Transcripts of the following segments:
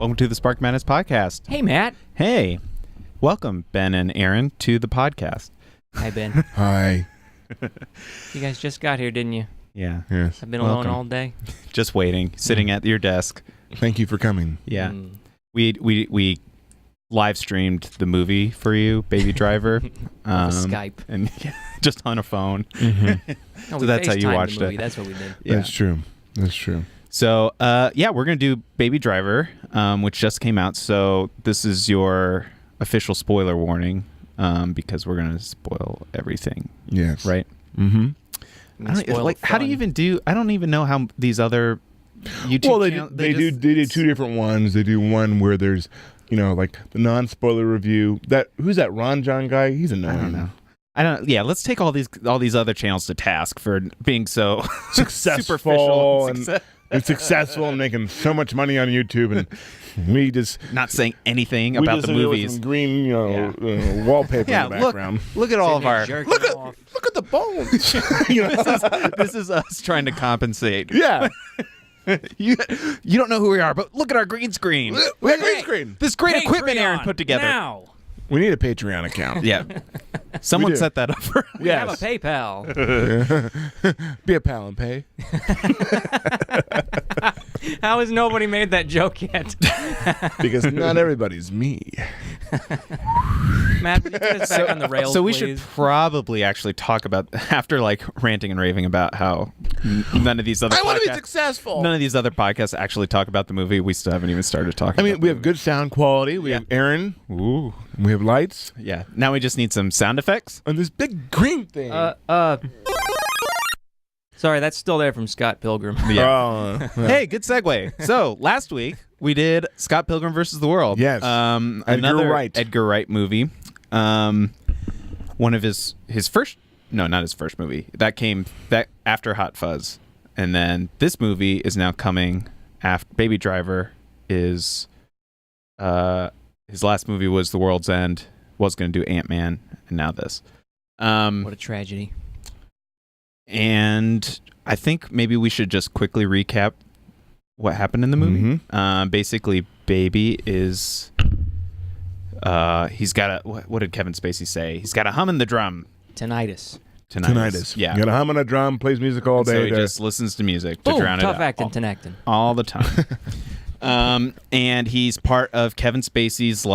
Welcome to the Spark Madness podcast. Hey, Matt. Hey. Welcome, Ben and Aaron, to the podcast. Hi, Ben. Hi. You guys just got here, didn't you? Yeah. Yes. I've been alone all day. Just waiting, sitting at your desk. Thank you for coming. Yeah. We live streamed the movie for you, Baby Driver. Skype. And just on a phone. Mm-hmm. No, So that's how you watched the movie. it. That's what we did. Yeah. That's true. That's true. So, we're going to do Baby Driver, which just came out. So this is your official spoiler warning, because we're going to spoil everything. Yes. Right? Mm-hmm. How do you even do... I don't even know how these other YouTube channels... They do two different ones. They do one where there's, like the non-spoiler review. Who's that Ron John guy? He's annoying. I don't. Yeah, let's take all these other channels to task for being so Successful superficial and successful and making so much money on YouTube, and we just not saying anything about the movies. Some green, wallpaper in the background. Look at all of our. Look at the bones. This is us trying to compensate. Yeah. You don't know who we are, but look at our green screen. We have green screen. This great Patreon equipment Aaron put together. Now. We need a Patreon account. Yeah. Someone do. set that up for us. We have a PayPal. Be a pal and pay. How has nobody made that joke yet? Because not everybody's me. Matt, will you get us back on the rails, So we please? should probably actually talk about, after ranting and raving about how none of these other I podcasts, want to be successful. none of these other podcasts actually talk about the movie. We still haven't even started talking. I mean, about we the have good sound quality. We have Aaron. Ooh. We have lights. Yeah. Now we just need some sound effects. And this big green thing. Sorry, that's still there from Scott Pilgrim. Yeah. Hey, good segue. So last week we did Scott Pilgrim versus the World. Yes. Another Wright. Edgar Wright movie. One of his first, no, not his first movie. That came after Hot Fuzz, and then this movie is now coming after. Baby Driver is his last movie was The World's End. Was going to do Ant-Man, and now this. What a tragedy. And I think maybe we should just quickly recap what happened in the movie. Mm-hmm. Basically, Baby is he's got a what did Kevin Spacey say? He's got a hum in the drum. Tinnitus. Yeah. You got a hum on a drum, plays music all day. So he just listens to music to drown it out. Tough acting, Tinactin. All the time. And he's part of Kevin Spacey's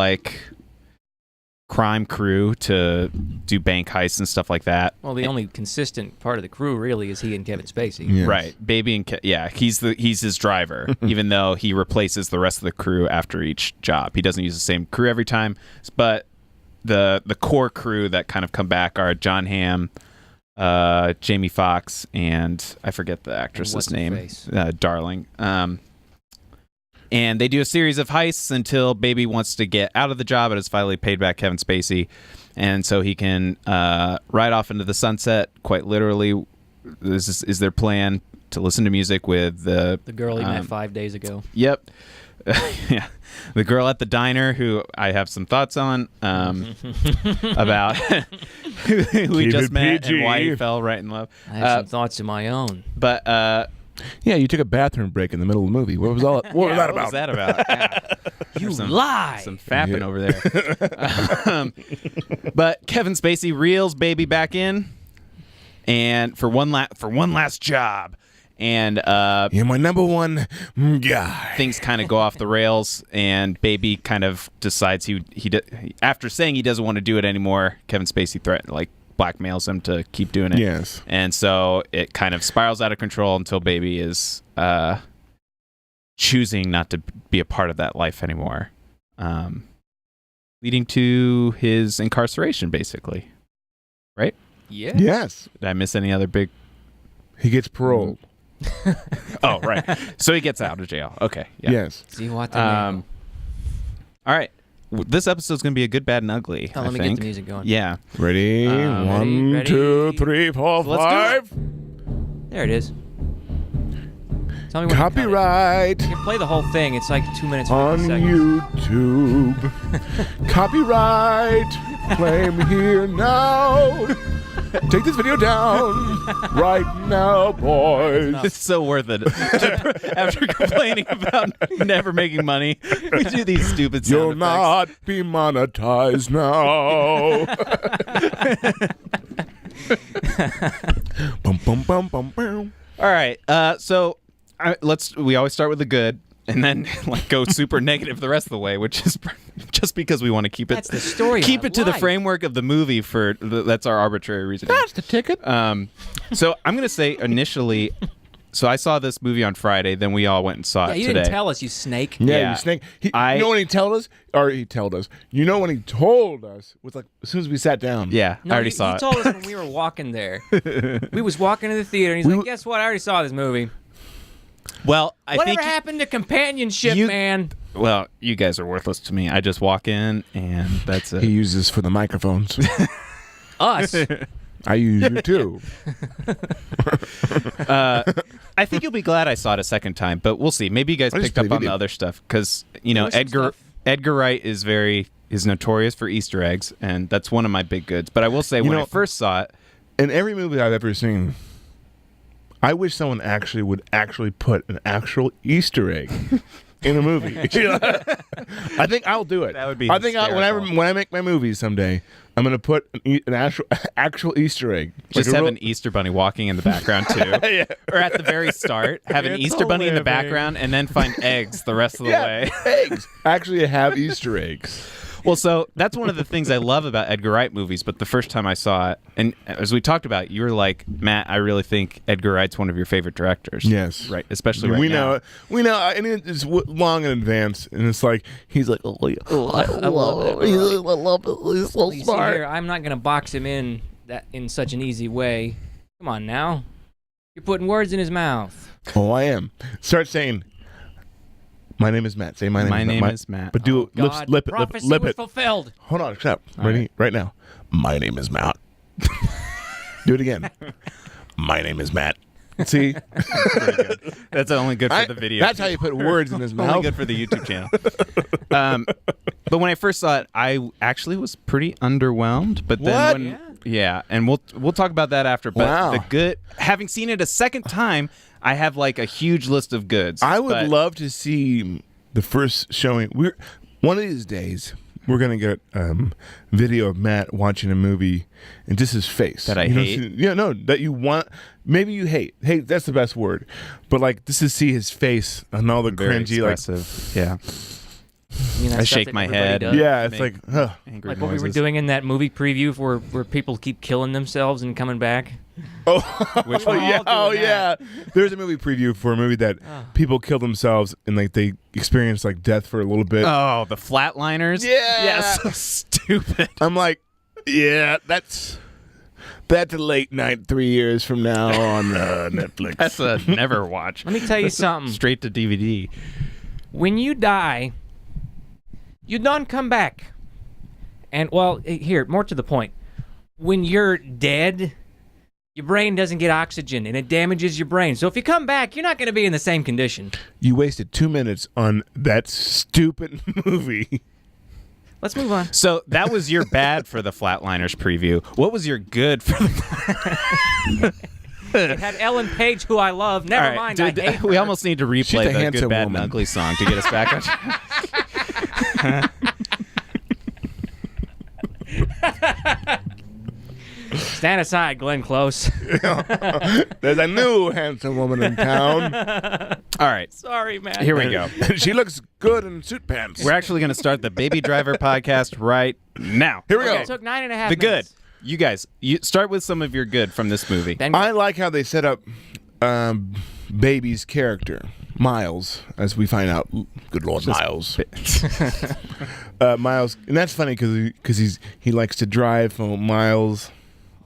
crime crew to do bank heists and stuff like that. Well, the only consistent part of the crew really is he and Kevin Spacey. Yes. Right. Baby and he's his driver, even though he replaces the rest of the crew after each job. He doesn't use the same crew every time, but the core crew that kind of come back are John Hamm, Jamie Foxx, and I forget the actress's name. Darling. And they do a series of heists until Baby wants to get out of the job and has finally paid back Kevin Spacey. And so he can ride off into the sunset, quite literally. This is their plan, to listen to music with the girl he met 5 days ago. Yep. Yeah. The girl at the diner, who I have some thoughts on about who we just met PG. and why he fell right in love. I have some thoughts of my own. But Yeah, you took a bathroom break in the middle of the movie. What was that about? What was that about? Yeah. You Some lie. fapping over there. But Kevin Spacey reels Baby back in, and for one last job, and You're my number one guy. things kind of go off the rails, and Baby kind of decides after saying he doesn't want to do it anymore. Kevin Spacey blackmails him to keep doing it. Yes. And so it kind of spirals out of control until Baby is choosing not to be a part of that life anymore, leading to his incarceration, basically. Right? Yeah. Yes. Did I miss any other big... He gets paroled. Oh, right. So he gets out of jail. Okay. Yeah. Yes. See what the All right. This episode's going to be a good, bad, and ugly, let me get the music going. Yeah. Ready? One, ready. 2, 3, 4, So let's do 5. There it is. Tell me when to cut it. Copyright You can play the whole thing. It's like 2 minutes and on 50 seconds. YouTube. Copyright. Claim here now. Take this video down right now, boys. It's so worth it. After complaining about never making money, we do these stupid sound You'll effects. not be monetized now. Bum, bum, bum, bum, bum. All right. So we always start with the good, and then like go super negative the rest of the way, which is just because we want to keep it. That's the story. Keep of it to the life. framework of the movie. That's our arbitrary reason. That's the ticket. So I'm gonna say initially. So I saw this movie on Friday. Then we all went and saw Yeah, it you today. didn't tell us, you snake. Yeah, you snake. You know when he told us? Or he told us. You know when he told us? Was like as soon as we sat down. Yeah, No, I already he saw it. told us when we were walking there. We was walking to the theater, and he's like, guess what? I already saw this movie. Well, I Whatever think. happened to companionship, man? Well, you guys are worthless to me. I just walk in and that's it. He uses for the microphones. Us. I use you too. I think you'll be glad I saw it a second time, but we'll see. Maybe you guys I just picked up play on the video. other stuff because There was some stuff. Edgar Wright is notorious for Easter eggs, and that's one of my big goods. But I will say, when I first saw it, In every movie I've ever seen, I wish someone would put an actual Easter egg in a movie. I think I'll do it. That would be I think hysterical. when I make my movies someday, I'm gonna put an actual Easter egg. just Like a have real- an Easter bunny walking in the background too, or at the very start, have an It's Easter bunny in the hilarious. background, and then find eggs the rest of the way. eggs. Actually, have Easter eggs. Well, so that's one of the things I love about Edgar Wright movies. But the first time I saw it, and as we talked about, you were like, Matt, I really think Edgar Wright's one of your favorite directors. Yes. Right. Especially right we now. know it. We know, and it's long in advance, and it's like he's like, oh, yeah, I love it. I love it. He's so You see smart. here, I'm not gonna box him in such an easy way. Come on now, you're putting words in his mouth. Oh, I am. Start saying, my name is Matt. Say my name is Matt. But do Oh, God, lip prophecy lip was it. fulfilled. Hold on, stop. Ready? Right now. My name is Matt. Do it again. My name is Matt. See? That's only good for the video. That's how you put words in his only mouth. good for the YouTube channel. But when I first saw it, I actually was pretty underwhelmed. But then What? yeah, and we'll talk about that after. But Wow. the good, having seen it a second time, I have like a huge list of goods. I would but love to see the first showing. One of these days we're gonna get video of Matt watching a movie and just his face That I You know, hate? see- no, that you want. Maybe you hate. Hate, that's the best word. But like just to see his face and all the very cringy, like expressive. Yeah, You know, I stuff shake that my everybody head. does. yeah, it's Make- like huh. angry Like what we were noises. doing in that movie preview where people keep killing themselves and coming back. Oh, Which oh one? yeah, All oh doing yeah. There's a movie preview for a movie that people kill themselves and like they experience like death for a little bit. Oh, the flatliners. Yeah. yeah, so stupid. I'm like, yeah, that's a late night 3 years from now on Netflix. That's a never watch. Let me tell you something. Straight to DVD. When you die, you don't come back. And well, here, more to the point. When you're dead, your brain doesn't get oxygen and it damages your brain. So if you come back, you're not going to be in the same condition. You wasted 2 minutes on that stupid movie. Let's move on. So that was your bad for the Flatliners preview. What was your good for the? It had Ellen Page, who I love. Never All right, mind, I hate her. we almost need to She's replay a the Good, handsome Bad, woman. and Ugly song to get us back on. Stand aside, Glenn Close. There's a new handsome woman in town. All right, Sorry, man. here we go. She looks good in suit pants. We're actually going to start the Baby Driver podcast right now. Here we go. It took 9.5 The good. minutes. You guys, you start with some of your good from this movie. Then I like how they set up Baby's character, Miles, as we find out. Ooh, good Lord, Miles. Miles, and that's funny because he likes to drive for miles.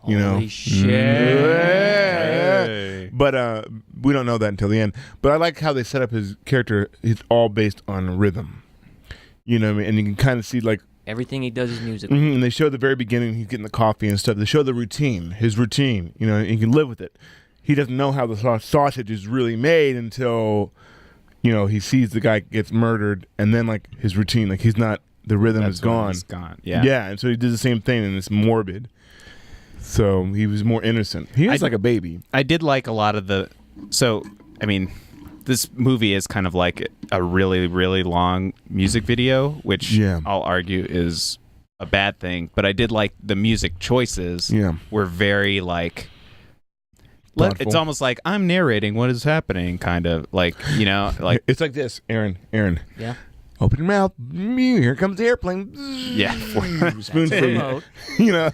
You know. Holy shit. Yeah. Hey. But we don't know that until the end. But I like how they set up his character. It's all based on rhythm. You know what I mean? And you can kind of see like, Everything he does is musical. and they show the very beginning, he's getting the coffee and stuff. They show the routine, his routine, you know, and you can live with it. He doesn't know how the sausage is really made until, you know, he sees the guy gets murdered, and then like his routine, like he's not, the rhythm is That's when gone. he's gone. Yeah. Yeah, and so he does the same thing, and it's morbid. So he was more innocent. He was like a baby. I did like a lot of the. So I mean, this movie is kind of like a really, really long music video, which I'll argue is a bad thing. But I did like the music choices. Yeah. Were very like. Thoughtful. It's almost like I'm narrating what is happening, kind of like, you know, like it's like this, Aaron. Yeah. Open your mouth. Here comes the airplane. Yeah. Spoon for you. You know.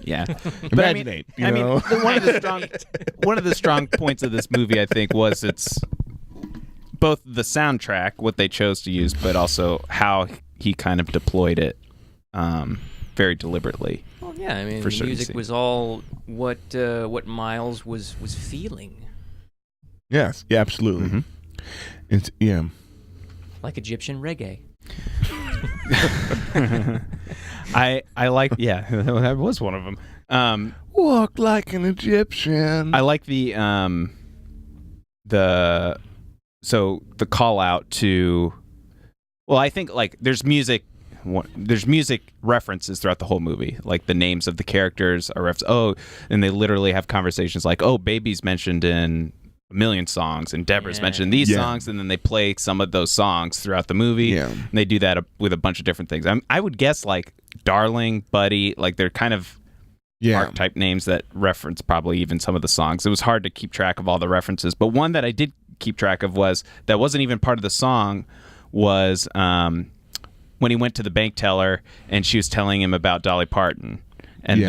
Yeah. Imaginate. I mean, one of the strong points of this movie, I think, was it's both the soundtrack, what they chose to use, but also how he kind of deployed it very deliberately. Well, yeah, I mean, For the certain music scenes. was all what Miles was feeling, Yes. Yeah. Absolutely. Mm-hmm. It's like Egyptian reggae. I like, yeah, that was one of them. Walk like an Egyptian. I like the call out to, well, I think like there's music references throughout the whole movie, like the names of the characters are and they literally have conversations like, oh, baby's mentioned in a million songs and Deborah's mentioned these songs, and then they play some of those songs throughout the movie. And they do that with a bunch of different things. I would guess like Darling, Buddy, like they're kind of archetype names that reference probably even some of the songs. It was hard to keep track of all the references, but one that I did keep track of that wasn't even part of the song was when he went to the bank teller and she was telling him about Dolly Parton, and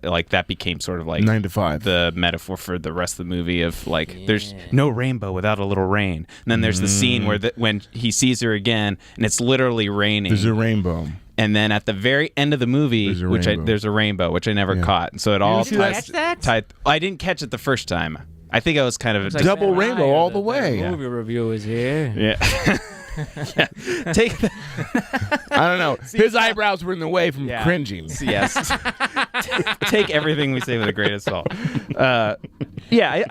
like that became sort of like 9 to 5, the metaphor for the rest of the movie of like there's no rainbow without a little rain. And then there's the scene where when he sees her again and it's literally raining. There's a rainbow. And then at the very end of the movie, there's a rainbow, which I never caught. And so it all catch that? I didn't catch it the first time. I think I was kind of double rainbow all the way. The movie review is here. Yeah. Take the, I don't know. His eyebrows were in the way from cringing. Yes. Take everything we say with a grain of salt. I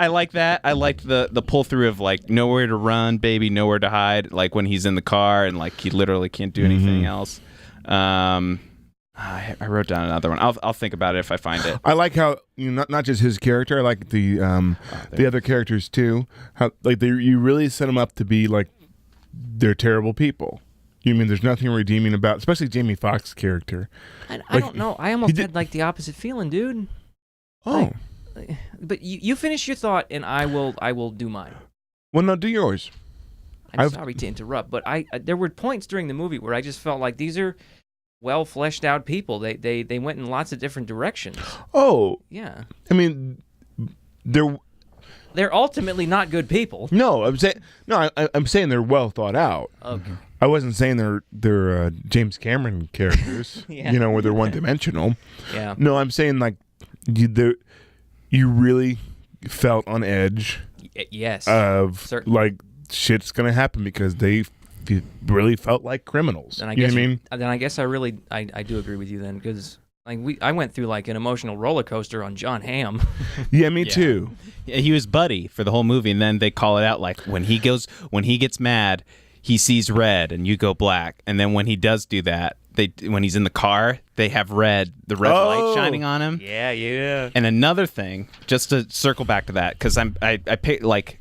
like that. I liked the pull through of like nowhere to run, baby, nowhere to hide. Like when he's in the car and like he literally can't do anything else. I wrote down another one. I'll think about it if I find it. I like how not just his character. I like the other characters too. How like you really set them up to be like they're terrible people. You mean there's nothing redeeming about, especially Jamie Foxx's character. I don't know. I almost had like the opposite feeling, dude. Oh, but you finish your thought, and I will do mine. Well, no, do yours. I'm sorry to interrupt, but there were points during the movie where I just felt like these are well fleshed out people. They went in lots of different directions. Oh, yeah. I mean, they're ultimately not good people. No, I'm saying they're well thought out. Okay. I wasn't saying they're James Cameron characters. Where they're one dimensional. Yeah. No, I'm saying like you really felt on edge. Yes. Certainly. Like shit's gonna happen because they really felt like criminals. And I you guess know what I mean? Then I guess I do agree with you then, because like I went through like an emotional roller coaster on John Hamm. Yeah, me too. Yeah, he was Buddy for the whole movie, and then they call it out like when he gets mad, he sees red, and you go black. And then when he does do that, when he's in the car, they have the red light shining on him. Yeah. And another thing, just to circle back to that, because I picked like,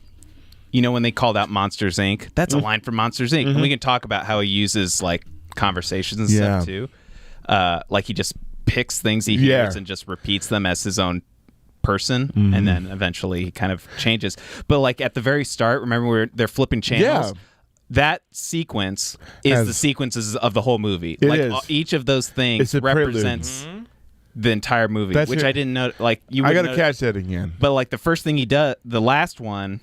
when they called out Monsters Inc. That's a line from Monsters Inc. And we can talk about how he uses like conversations and stuff too. Like he just picks things he hears and just repeats them as his own person, and then eventually he kind of changes. But like at the very start, remember where they're flipping channels? That sequence is the sequences of the whole movie. Each of those things represents the entire movie, which I didn't know. Like I gotta catch that again. But like the first thing he does, the last one.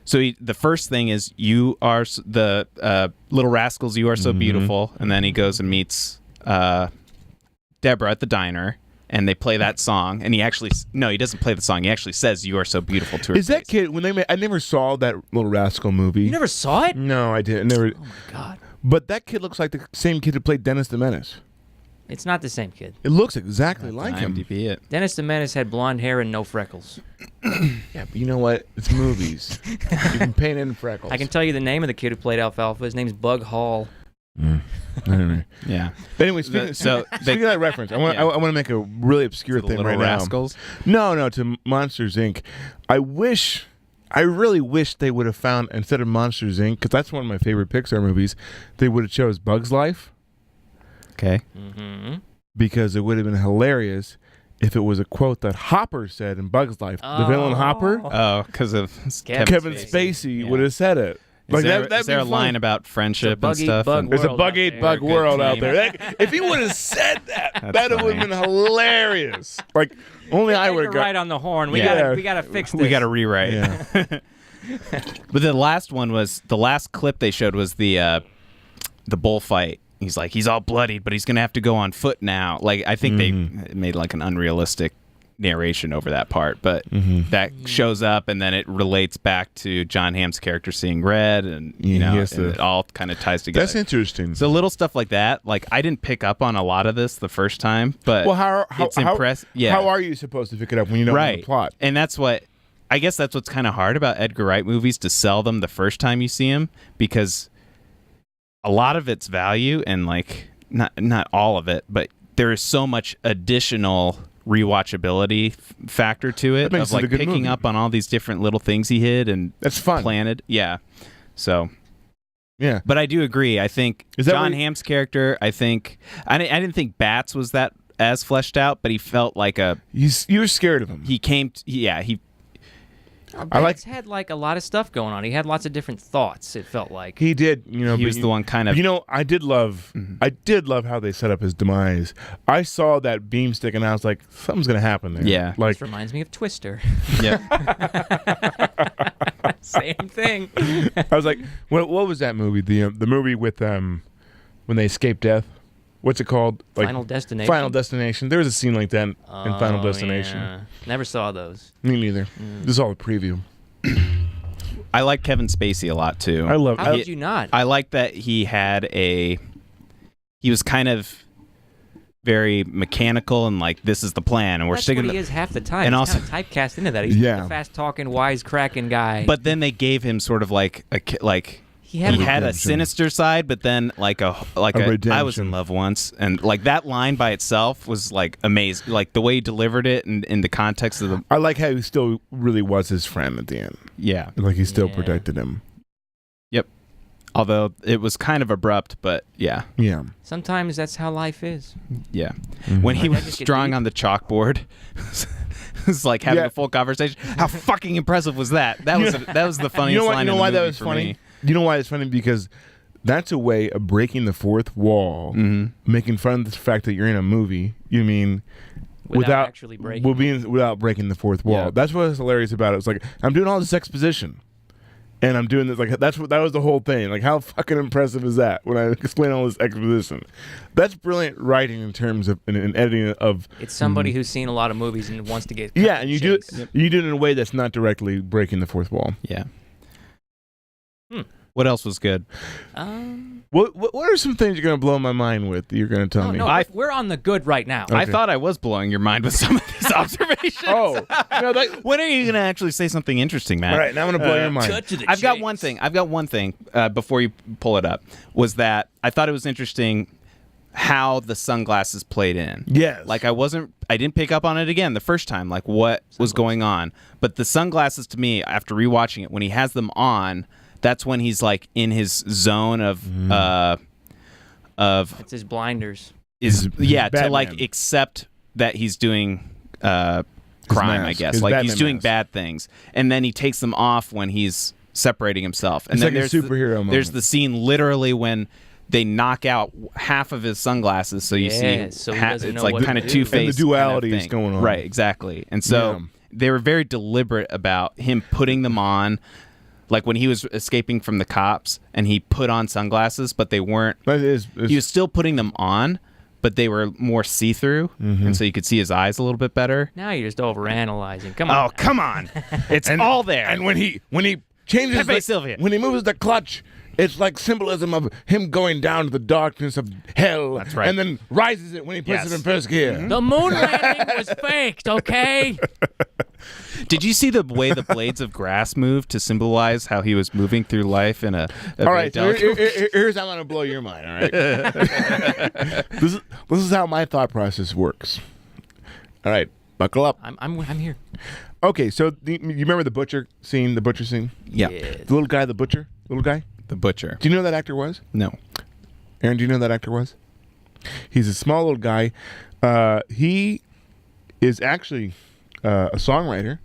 So the first thing is you are the Little Rascals. You are so beautiful, and then he goes and meets Deborah at the diner, and they play that song. And he doesn't play the song. He actually says "You are so beautiful" to her. Is that kid when they made? I never saw that Little Rascal movie. You never saw it? No, I didn't. Never. Oh my god! But that kid looks like the same kid who played Dennis the Menace. It's not the same kid. It looks exactly like him. IMDb it. Dennis the Menace had blonde hair and no freckles. Yeah, but you know what? It's movies. You can paint in freckles. I can tell you the name of the kid who played Alfalfa. His name's Bug Hall. Anyway. Yeah. But anyway, speaking of that reference, I want to make a really obscure The thing Little right Rascals. now. No, to Monsters Inc. I really wish they would have found, instead of Monsters Inc., because that's one of my favorite Pixar movies, they would have chose Bug's Life. Okay. Mm-hmm. Because it would have been hilarious if it was a quote that Hopper said in Bug's Life. The villain Hopper, Oh, because of Kevin Spacey would have said it. Is there a line about friendship and stuff? There's a bug world out team. there. If he would have said that, That's that would have been hilarious. Like only I would have got right on the horn. We Yeah. gotta fix this. We got to rewrite. Yeah. But the last clip they showed was the bullfight. He's like, he's all bloodied, but he's gonna have to go on foot now. Like, I think they made like an unrealistic narration over that part, but that shows up, and then it relates back to John Hamm's character seeing red, and and it all kind of ties together. That's interesting. So little stuff like that. Like, I didn't pick up on a lot of this the first time, but it's impressive. Yeah. How are you supposed to pick it up when you don't know the plot? And that's what's kind of hard about Edgar Wright movies, to sell them the first time you see them, because a lot of its value, and like not all of it, but there is so much additional rewatchability factor to it, of like picking up on all these different little things he hid and that's fun. Planted. Yeah. So yeah. But I do agree. I think John Hamm's character, I didn't think Bats was that as fleshed out, but he felt like you were scared of him. He came Bats had like a lot of stuff going on. He had lots of different thoughts. It felt like he did. He was the one kind of. I did love how they set up his demise. I saw that beam stick and I was like, something's gonna happen there. Yeah, like, this reminds me of Twister. Yeah, same thing. I was like, what was that movie? The movie with when they escape death. What's it called? Like, Final Destination. Final Destination. There was a scene like that in Final Destination. Yeah. Never saw those. Me neither. This is all a preview. I like Kevin Spacey a lot too. I love. How could you not? I like that he was kind of very mechanical and like, this is the plan, and we're That's sticking. What he is half the time. And he's also kind of typecast into that. He's a fast-talking, wise-cracking guy. But then they gave him sort of like He had a sinister side, but then I was in love once, and like that line by itself was like amazing. Like the way he delivered it, and in the context of the. I like how he still really was his friend at the end. Yeah, like he still protected him. Yep. Although it was kind of abrupt, but yeah. Yeah. Sometimes that's how life is. Yeah. When he was drawing on the chalkboard. It was like having a full conversation. How fucking impressive was that? That was the funniest line. You know why that was funny? Me. You know why it's funny? Because that's a way of breaking the fourth wall, making fun of the fact that you're in a movie. You mean without actually breaking, without breaking the fourth wall. Yeah. That's what's hilarious about it. It's like, I'm doing all this exposition, and I'm doing this like that was the whole thing. Like, how fucking impressive is that when I explain all this exposition? That's brilliant writing in terms of an editing of. It's somebody who's seen a lot of movies and wants to get. Yeah, and you do it. You do it in a way that's not directly breaking the fourth wall. Yeah. What else was good? What are some things you're going to blow my mind with that you're going to tell me? No, we're on the good right now. Okay. I thought I was blowing your mind with some of these observations. When are you going to actually say something interesting, Matt? All right, now I'm going to blow your mind. I've got one thing before you pull it up, was that I thought it was interesting how the sunglasses played in. Yes. Like, I didn't pick up on it again the first time, like what was going on. But the sunglasses, to me, after rewatching it, when he has them on, that's when he's like in his zone of it's his blinders. To like accept that he's doing crime, I guess. Like, he's doing bad things. And then he takes them off when he's separating himself. And it's then like there's a superhero moment. There's the scene literally when they knock out half of his sunglasses, so you see so it's like kind of two-faced. And the duality kind of is going on. Right, exactly. And so they were very deliberate about him putting them on. Like when he was escaping from the cops and he put on sunglasses, but they weren't. He was still putting them on, but they were more see-through, and so you could see his eyes a little bit better. Now you're just overanalyzing. Come on. Oh, come on! It's all there. And when he changes, when he moves the clutch, it's like symbolism of him going down to the darkness of hell. That's right. And then rises it when he puts it in first gear. The moon landing was faked, okay? Did you see the way the blades of grass moved to symbolize how he was moving through life in a All very right, so delicate... here's how I'm going to blow your mind, all right? This is how my thought process works. All right, buckle up. I'm here. Okay, so you remember the butcher scene? Yeah, The little guy, the butcher? Little guy? the butcher. Do you know who that actor was? No. Aaron, do you know who that actor was? He's a small little guy. He is actually a songwriter.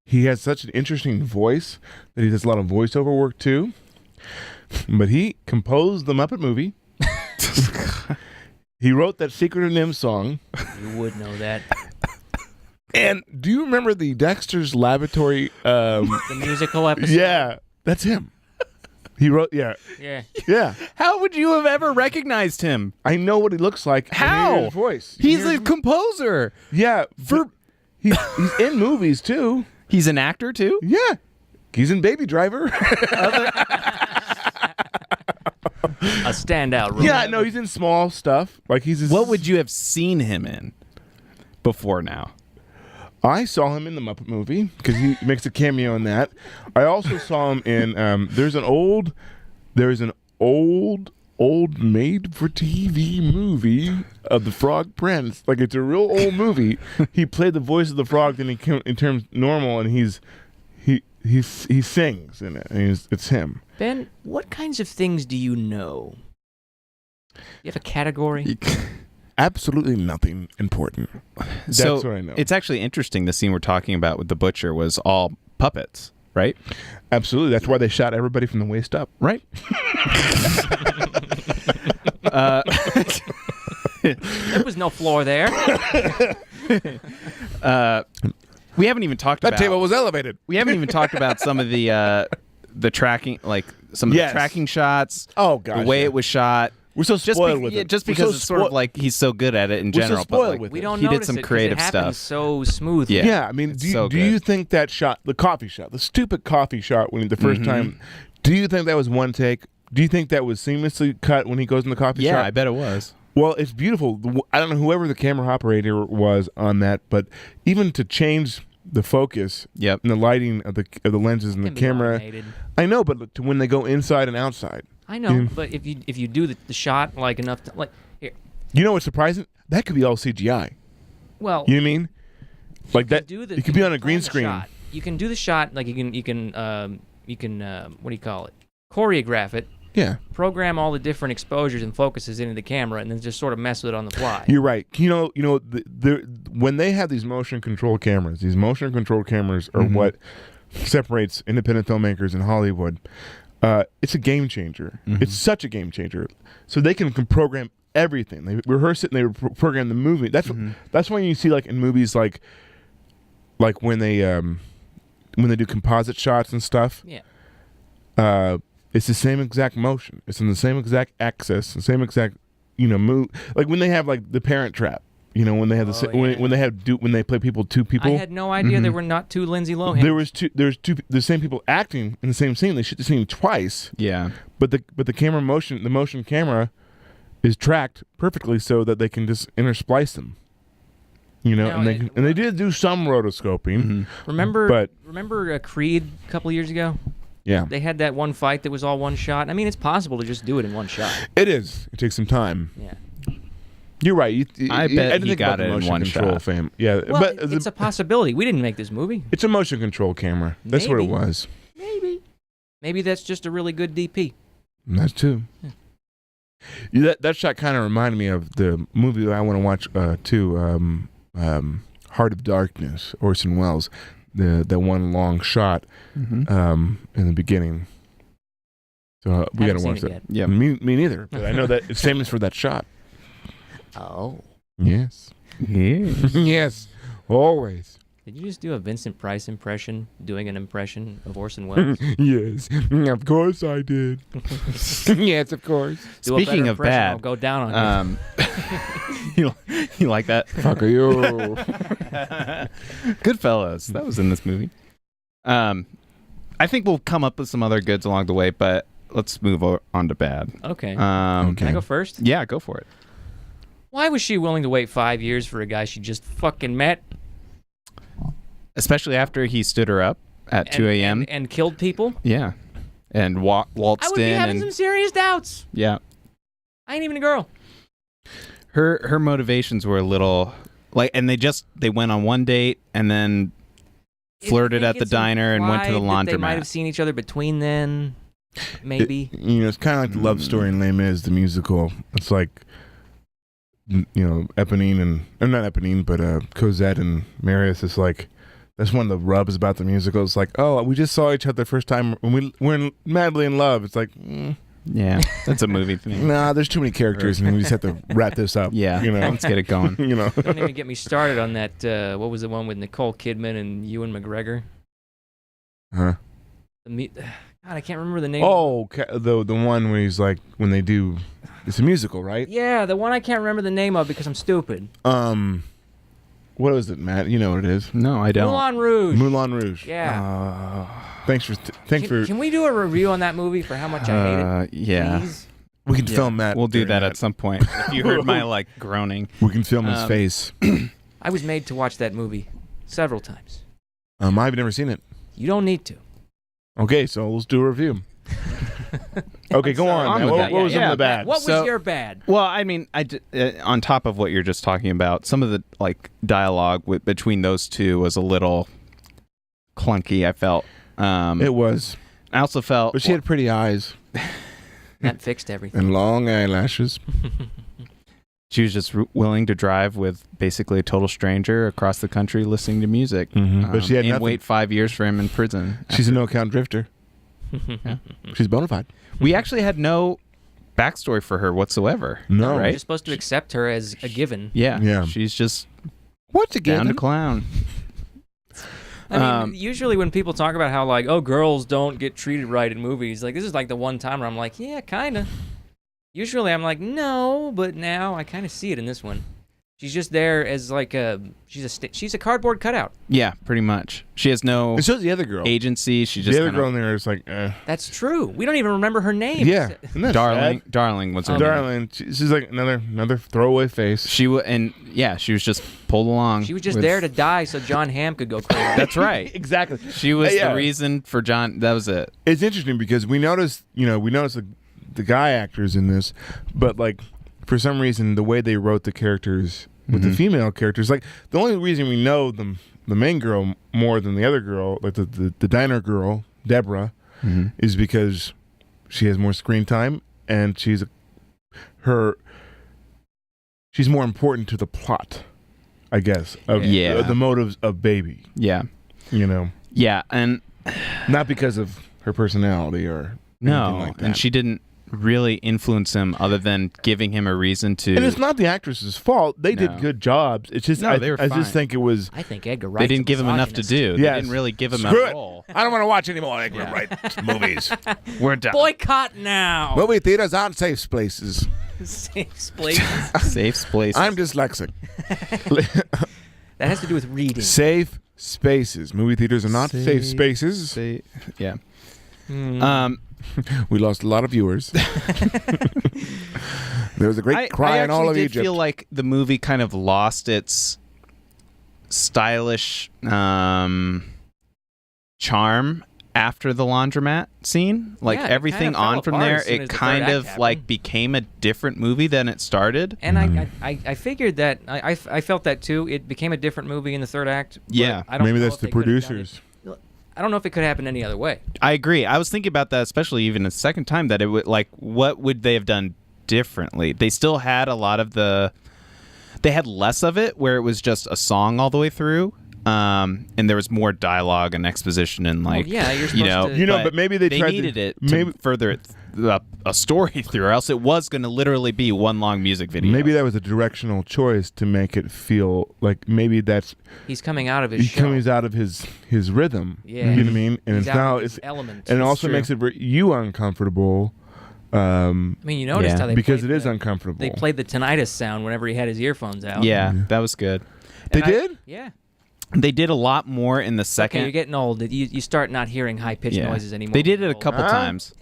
He has such an interesting voice that he does a lot of voiceover work too. But he composed the Muppet movie. He wrote that Secret of NIMH song. You would know that. And do you remember the Dexter's Laboratory? The musical episode. Yeah, that's him. He wrote, yeah. How would you have ever recognized him? I know what he looks like. I How? hear his voice. He's a composer. Yeah, he's in movies too. He's an actor too. Yeah, he's in Baby Driver. A standout role. Yeah, no, he's in small stuff. Like What would you have seen him in before now? I saw him in the Muppet movie because he makes a cameo in that. I also saw him in. There's an old made-for-TV movie of the Frog Prince. Like it's a real old movie. He played the voice of the frog. Then he came in terms normal, and he sings in it. And it's him. Ben, what kinds of things do you know? You have a category? Absolutely nothing important. That's So what I know. it's actually interesting. The scene we're talking about with the butcher was all puppets, right? Absolutely. That's why they shot everybody from the waist up. Right. There was no floor there. We haven't even talked about. was elevated. We haven't even talked about some of the tracking, like some of Yes. the tracking shots. Oh, gosh, the way yeah. it was shot. We're so Just spoiled with it. just We're because so it's sort of like he's so good at it in We're so general. spoiled but like, with We it. don't He did notice some it 'cause creative it happens stuff. so smooth. Yeah. Yeah, I mean, It's do so you good. think that shot, the coffee shot, the stupid coffee shot when the 1st time, do you think that was one take? Do you think that was seamlessly cut when he goes in the coffee shop? Yeah, I bet it was. Well, it's beautiful. I don't know whoever the camera operator was on that, but even to change the focus Yep. and the lighting of the lenses and the Can be camera, automated. I know, but to when they go inside and outside, I know, but if you do the shot like enough to here, you know what's surprising? That could be all CGI. well, You know what I mean? Like that, do the, it could be on a you green plan the screen. shot. You can do the shot like you can what do you call it? Choreograph it. Yeah. Program all the different exposures and focuses into the camera, and then just sort of mess with it on the fly. You're right. When they have these motion control cameras are what separates independent filmmakers in Hollywood. It's a game changer. It's such a game changer. So they can program everything. They rehearse it and they program the movie. That's when you see like in movies like when they do composite shots and stuff. Yeah. It's the same exact motion. It's in the same exact axis, the same exact move. Like when they have like the Parent Trap. When they have when they play two people. I had no idea there were not two Lindsay Lohan. There's two the same people acting in the same scene. They shoot the scene twice. Yeah. But the camera motion, the motion camera, is tracked perfectly so that they can just intersplice them. And they did do some rotoscoping. Remember Creed a couple years ago? Yeah, They had that one fight that was all one shot. I mean, it's possible to just do it in one shot. it is. It takes some time. Yeah. You're right. I bet didn't he think got about the it in motion one control shot. Fame. Yeah, Well, but it's a possibility. We didn't make this movie. it's a motion control camera. That's what it Maybe. was. Maybe that's just a really good DP. And that's too. Yeah, that shot kind of reminded me of the movie that I want to watch too. Heart of Darkness, Orson Welles. That one long shot in the beginning. So we got to Haven't watch seen that. it Yeah. Me neither. But I know that it's famous for that shot. Oh. Yes. Yes. Always. Did you just do a Vincent Price impression, doing an impression of Orson Welles? Yes. Of course I did. Yes, of course. Do a Speaking better of impression, bad, I'll go down on you like that? Fuck you. Goodfellas. That was in this movie. I think we'll come up with some other goods along the way, but let's move on to bad. you. Okay. Okay. Can I go first? Yeah, go for it. Why was she willing to wait 5 years for a guy she just fucking met? especially after he stood her up at 2 a.m. and killed people. Yeah, and waltzed I would be in having and some serious doubts. yeah, I ain't even a girl. her motivations were a little like, and they went on one date and then flirted at the diner and went to the laundromat. They might have laundromat. seen each other between then, maybe. It's kind of like the love story in Les Mis, the musical. It's like, Eponine and not Eponine, but Cosette and Marius. It's like, that's one of the rubs about the musical. It's like, oh, we just saw each other the first time when we're madly in love. It's like, Yeah, that's a movie thing. nah, there's too many characters, and we just have to wrap this up. Yeah, let's get it going. Don't even get me started on that. What was the one with Nicole Kidman and Ewan McGregor? Huh? God, I can't remember the name. Oh, the one where he's like, when they do, it's a musical, right? Yeah, the one I can't remember the name of because I'm stupid. What was it, Matt? You know what it is. No, I don't. Moulin Rouge. Moulin Rouge. Yeah. Thanks for. Can we do a review on that movie for how much I hate it? Yeah. Please? We can film that. We'll do during that at some point. If you heard my groaning. We can film his face. I was made to watch that movie several times. I've never seen it. You don't need to. Okay, so let's do a review. Okay, go on. with What that. was some of the Yeah. bad? What was your bad? Well, I mean, on top of what you're just talking about, some of the dialogue between those two was a little clunky. I felt. It was. I also felt. But she had pretty eyes That fixed everything. and long eyelashes. She was just willing to drive with basically a total stranger across the country listening to music. But she had and nothing. wait 5 years for him in prison. She's a no-account drifter. She's bona fide. We actually had no backstory for her whatsoever. No. right? You're supposed to accept her as a given. Yeah. Yeah. She's just What's a down to given? clown. I mean, usually when people talk about how girls don't get treated right in movies, this is the one time where I'm like, yeah, kind of. Usually I'm like, no, but now I kind of see it in this one. She's just there as she's a cardboard cutout. Yeah, pretty much. She has no And so's the other girl. agency. She just The other kinda- girl in there is like, That's true. We don't even remember her name. yeah. Isn't that Darling was her sad? name. Darling. She's like another throwaway face. She was just pulled along. She was just with- there to die so John Hamm could go crazy. That's right. Exactly. She was Yeah. the reason for John. That was it. It's interesting because we noticed the guy actors in this, but for some reason the way they wrote the characters with the female characters, the only reason we know the main girl more than the other girl, the diner girl, Deborah, is because she has more screen time and she's more important to the plot, I guess, of the motives of Baby. Yeah. Yeah, and Not because of her personality or anything like that. and she didn't really influence him other than giving him a reason to. And it's not the actress's fault. They did good jobs. It's just No, they were I fine. just think it was. I think Edgar Wright. They didn't give him enough to do. They Yes. didn't really give him Screw a it. role. I don't want to watch any more Edgar Wright movies. We're done. Boycott now. Movie theaters aren't safe places. Safe places. Safe places. I'm dyslexic. That has to do with reading. Safe spaces. Movie theaters are not safe spaces. Yeah. Hmm. We lost a lot of viewers. There was a great cry in all of I Egypt. feel like the movie kind of lost its stylish charm after the laundromat scene. Yeah, it everything kinda fell on from apart there, as soon as it the third kind act of happened. became a different movie than it started. And I figured that I felt that too. It became a different movie in the third act. but Yeah. I don't Maybe know that's if the they could've done it. producers. I don't know if it could happen any other way. I agree. I was thinking about that, especially even a second time, that it would what would they have done differently? They still had a lot of they had less of it where it was just a song all the way through. And there was more dialogue and exposition and yeah, you're supposed to- but maybe they tried to- needed it maybe- to further a story through, or else it was going to literally be one long music video. Maybe that was a directional choice to make it feel like maybe that's He's coming out of his he shell. comes out of his rhythm. Yeah. You know what I mean? And He's it's out now of his it's element. and it It's also true. makes it you uncomfortable. I mean, you noticed Yeah. how they Because played it is the- uncomfortable. They played the tinnitus sound whenever he had his earphones out. Yeah, that was good. They And did? Yeah. They did a lot more in the Okay, second. you're getting old. You start not hearing high pitched Yeah. noises anymore. They did it a Old. couple times.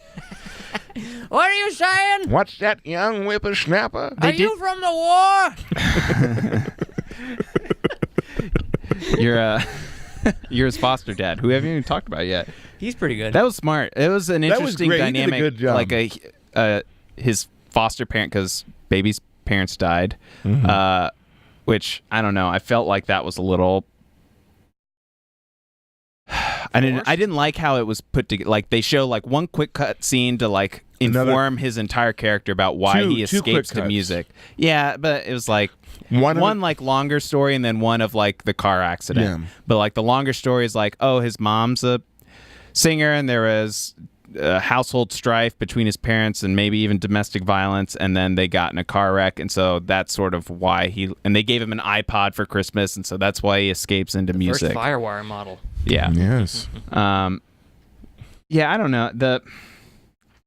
What are you saying? What's that young whippersnapper? Are you from the war? You're You're his foster dad, who we haven't even talked about yet. He's pretty good. That was smart. It was an interesting great. He did a dynamic. good job. Like his foster parent, because baby's parents died, which I don't know. I felt like that was a little. I didn't like how it was put together. Like they show like one quick cut scene to like inform his entire character about why he escapes to music. Yeah, but it was like one like longer story and then one of like the car accident. Yeah. But like the longer story is like, oh, his mom's a singer and there was household strife between his parents and maybe even domestic violence, and then they got in a car wreck, and so that's sort of why and they gave him an iPod for Christmas, and so that's why he escapes into music. First Firewire model. Yeah. Yes. Yeah, I don't know.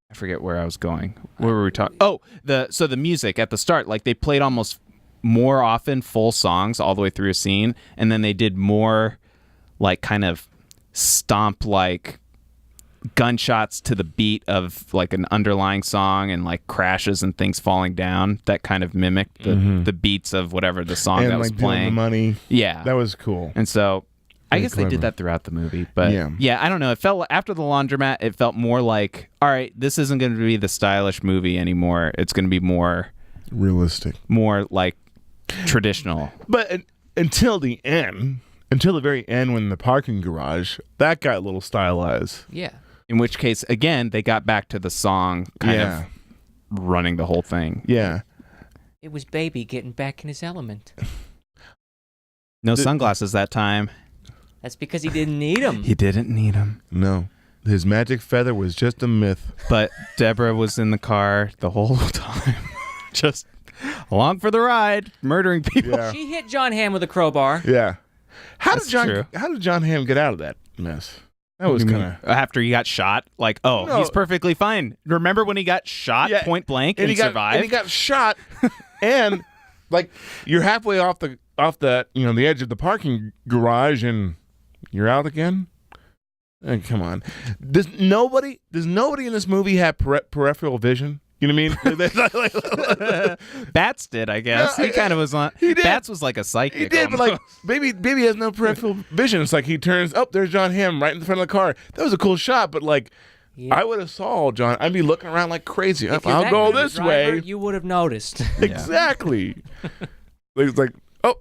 I forget where I was going. Where were we talking? Oh, the music at the start, like they played almost more often full songs all the way through a scene, and then they did more like kind of stomp like gunshots to the beat of like an underlying song and like crashes and things falling down that kind of mimicked the beats of whatever the song and that like was doing playing. the money. Yeah. That was cool. And so I Very guess they clever. did that throughout the movie, but yeah, I don't know. It felt after the laundromat, it felt more like, all right, this isn't going to be the stylish movie anymore. It's going to be more Realistic. more like traditional. But until the very end when the parking garage, that got a little stylized. Yeah. In which case, again, they got back to the song kind of running the whole thing. Yeah. It was Baby getting back in his element. No sunglasses that time. That's because he didn't need them. He didn't need them. No. His magic feather was just a myth. But Deborah was in the car the whole time. Just along for the ride, murdering people. Yeah. She hit John Hamm with a crowbar. Yeah. How That's did John Hamm get out of that mess? That was kind of after he got shot. Like, No. he's perfectly fine. Remember when he got shot point blank and survived? And he got shot, and like you're halfway off the the edge of the parking garage, and you're out again. Come on, does nobody in this movie have peripheral vision? You know what I mean? Bats did, I guess. No, he kind of was on. he did. Bats was like a psychic. He did, but like baby has no peripheral vision. It's like he turns, there's John Hamm right in front of the car. That was a cool shot, but like I would have saw John. I'd be looking around like crazy. If you're I'll that go good of a this driver, way. You would have noticed. Exactly. It's like,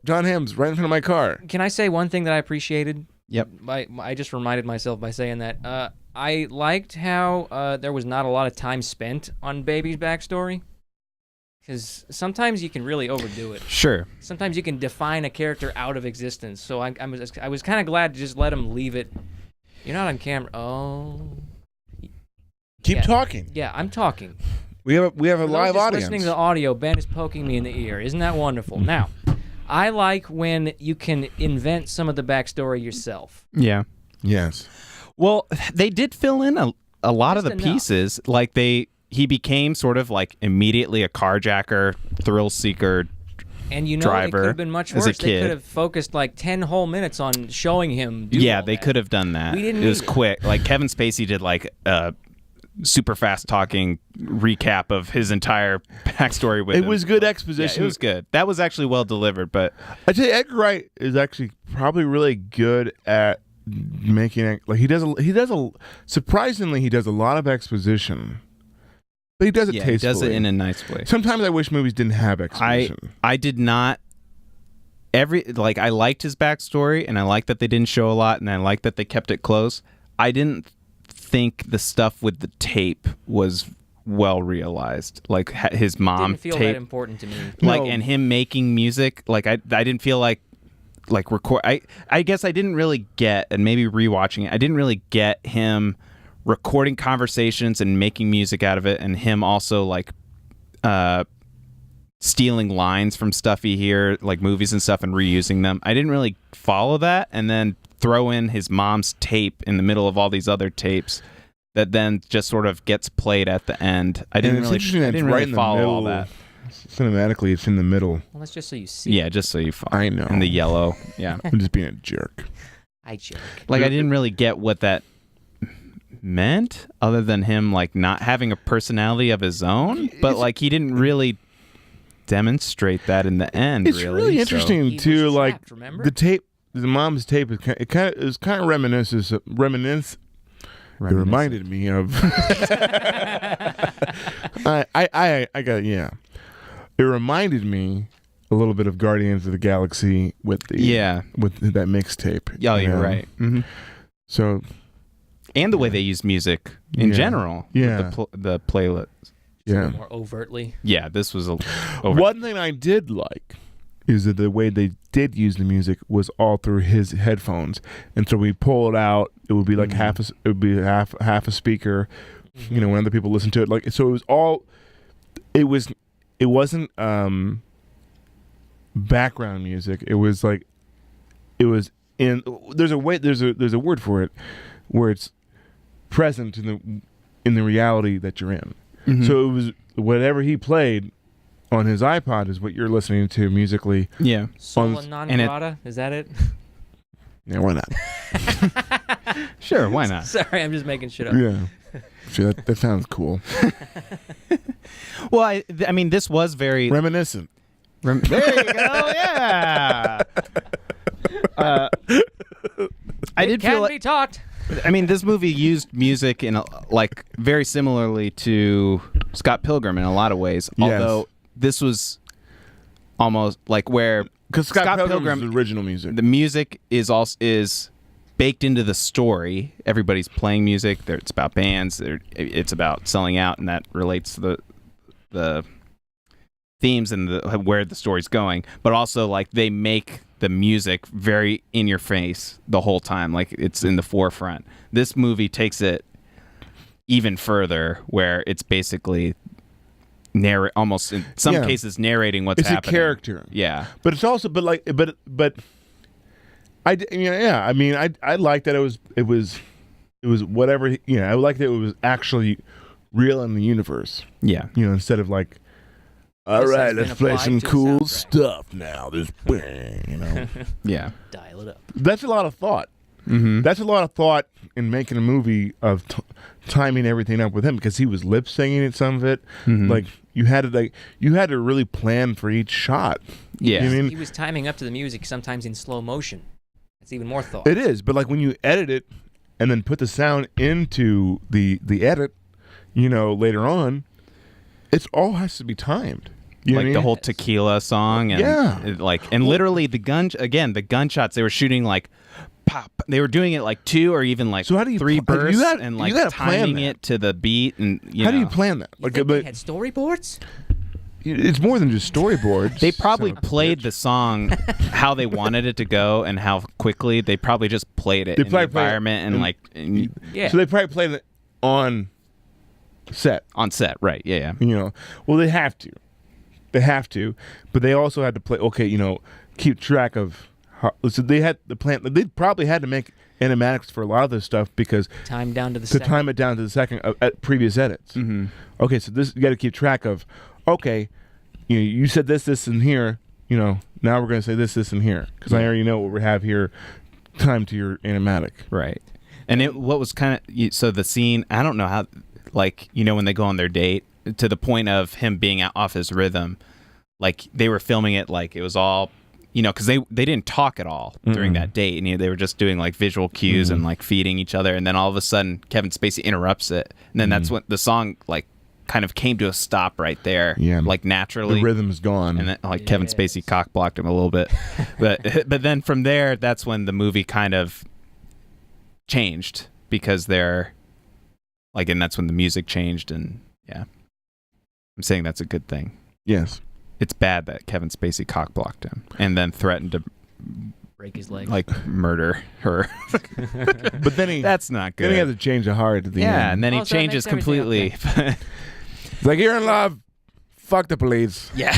John Hamm's right in front of my car. Can I say one thing that I appreciated? Yep. I just reminded myself by saying that. I liked how there was not a lot of time spent on Baby's backstory. Because sometimes you can really overdo it. Sure. Sometimes you can define a character out of existence. So I was kind of glad to just let him leave it. You're not on camera. Oh. Keep talking. Yeah, I'm talking. We have a For those live just audience. Listening to the audio, Ben is poking me in the ear. Isn't that wonderful? Now, I like when you can invent some of the backstory yourself. Yeah. Yes. Well, they did fill in a lot of Just the enough. pieces. Like he became sort of like immediately a carjacker, thrill seeker. And it driver could have been much as a worse. They kid. could have focused like 10 whole minutes on showing him do Yeah, all they that. could have done that. We didn't It was need it. quick. Like Kevin Spacey did like a super fast talking recap of his entire backstory with It him. was good Yeah, exposition. it was good. That was actually well delivered, but I tell you, Edgar Wright is actually probably really good at making it. Like he does surprisingly he does a lot of exposition, but he does it yeah, he tastefully. does it in a nice way. Sometimes I wish movies didn't have exposition. I did not I liked his backstory, and I liked that they didn't show a lot, and I liked that they kept it close. I didn't think the stuff with the tape was well realized, like his mom Didn't feel tape, that important to me. like No. and him making music. Like I didn't feel like record. I guess I didn't really get, and maybe rewatching it, I didn't really get him recording conversations and making music out of it, and him also like stealing lines from stuff he hear, like movies and stuff, and reusing them. I didn't really follow that, and then throw in his mom's tape in the middle of all these other tapes that then just sort of gets played at the end. I didn't it's really, interesting that I it's didn't right really in the follow middle. all that. Cinematically, it's in the middle. Well, that's just so you see. Yeah, just so you follow. I know. In the yellow. Yeah. I'm just being a jerk. I joke. Like I didn't really get what that meant, other than him like not having a personality of his own. But like he didn't really demonstrate that in the end. It's really so- interesting He too. was Like trapped, remember? the tape the mom's tape is kind of reminiscent. It reminded me of. I got yeah. It reminded me a little bit of Guardians of the Galaxy with that mixtape. Oh, you're right. Mm-hmm. So, and the way they use music in general. Yeah. With the playlist. Yeah. More overtly. Yeah, this was one thing I did like is that the way they did use the music was all through his headphones, and so we pull it out. It would be like half a speaker, you know, when other people listen to it. Like, so it was all. It wasn't background music. It was like, it was in. There's a word for it, where it's present in the reality that you're in. Mm-hmm. So it was whatever he played on his iPod is what you're listening to musically. Yeah. Sola non grata, is that it? Yeah, why not? Sure, why not? Sorry, I'm just making shit up. Yeah. Sure, that sounds cool. Well, I mean, this was very reminiscent. There you go. Yeah. I did feel like be taught. I mean, this movie used music in like very similarly to Scott Pilgrim in a lot of ways. Yes. Although this was almost like where because Scott Pilgrim is the original music. The music is baked into the story. Everybody's playing music. It's about bands. It's about selling out, and that relates to the themes and where the story's going. But also, like, they make the music very in your face the whole time, like it's in the forefront. This movie takes it even further, where it's basically almost in some cases narrating what's happening. It's a character, yeah. But it's also, but I mean, I like that it was whatever. I like that it was actually real in the universe. Yeah, instead of like. All right, let's play some cool stuff now. This, yeah. Dial it up. That's a lot of thought. Mm-hmm. That's a lot of thought in making a movie of timing everything up with him, because he was lip singing at some of it. Mm-hmm. Like you had to really plan for each shot. Yeah, I mean, he was timing up to the music sometimes in slow motion. It's even more thought. It is, but like when you edit it and then put the sound into the edit, later on, it all has to be timed. Like the whole Tequila song, and literally the gunshots they were shooting, like pop. They were doing it like 2 or even like 3 bursts, and like timing it to the beat. And how do you plan that? Like, they had storyboards. It's more than just storyboards. They probably played the song how they wanted it to go and how quickly. They probably just played it in the environment So they probably played it on set. On set, right? Yeah. Well, they have to. But they also had to play. Okay, keep track of. So they had the plan. They probably had to make animatics for a lot of this stuff because time down to the time it down to the second at previous edits. Mm-hmm. Okay, so this you got to keep track of. Okay, you said this, and here. Now we're going to say this, and here, because I already know what we have here. Time to your animatic. Right, and what was kind of so the scene. I don't know how. Like, when they go on their date, to the point of him being off his rhythm, like they were filming it like it was all, because they didn't talk at all during that date, and they were just doing like visual cues and like feeding each other, and then all of a sudden Kevin Spacey interrupts it, and then that's when the song like kind of came to a stop right there, like naturally. The rhythm's gone, and then like Kevin Spacey cock blocked him a little bit, but then from there, that's when the movie kind of changed, because they're. Like, and that's when the music changed, and I'm saying that's a good thing. Yes. It's bad that Kevin Spacey cockblocked him and then threatened to break his leg, like murder her. But then that's not good. Then he had to change the heart at the end. Yeah, and then he changes completely. It's like, you're in love. Fuck the police. Yeah.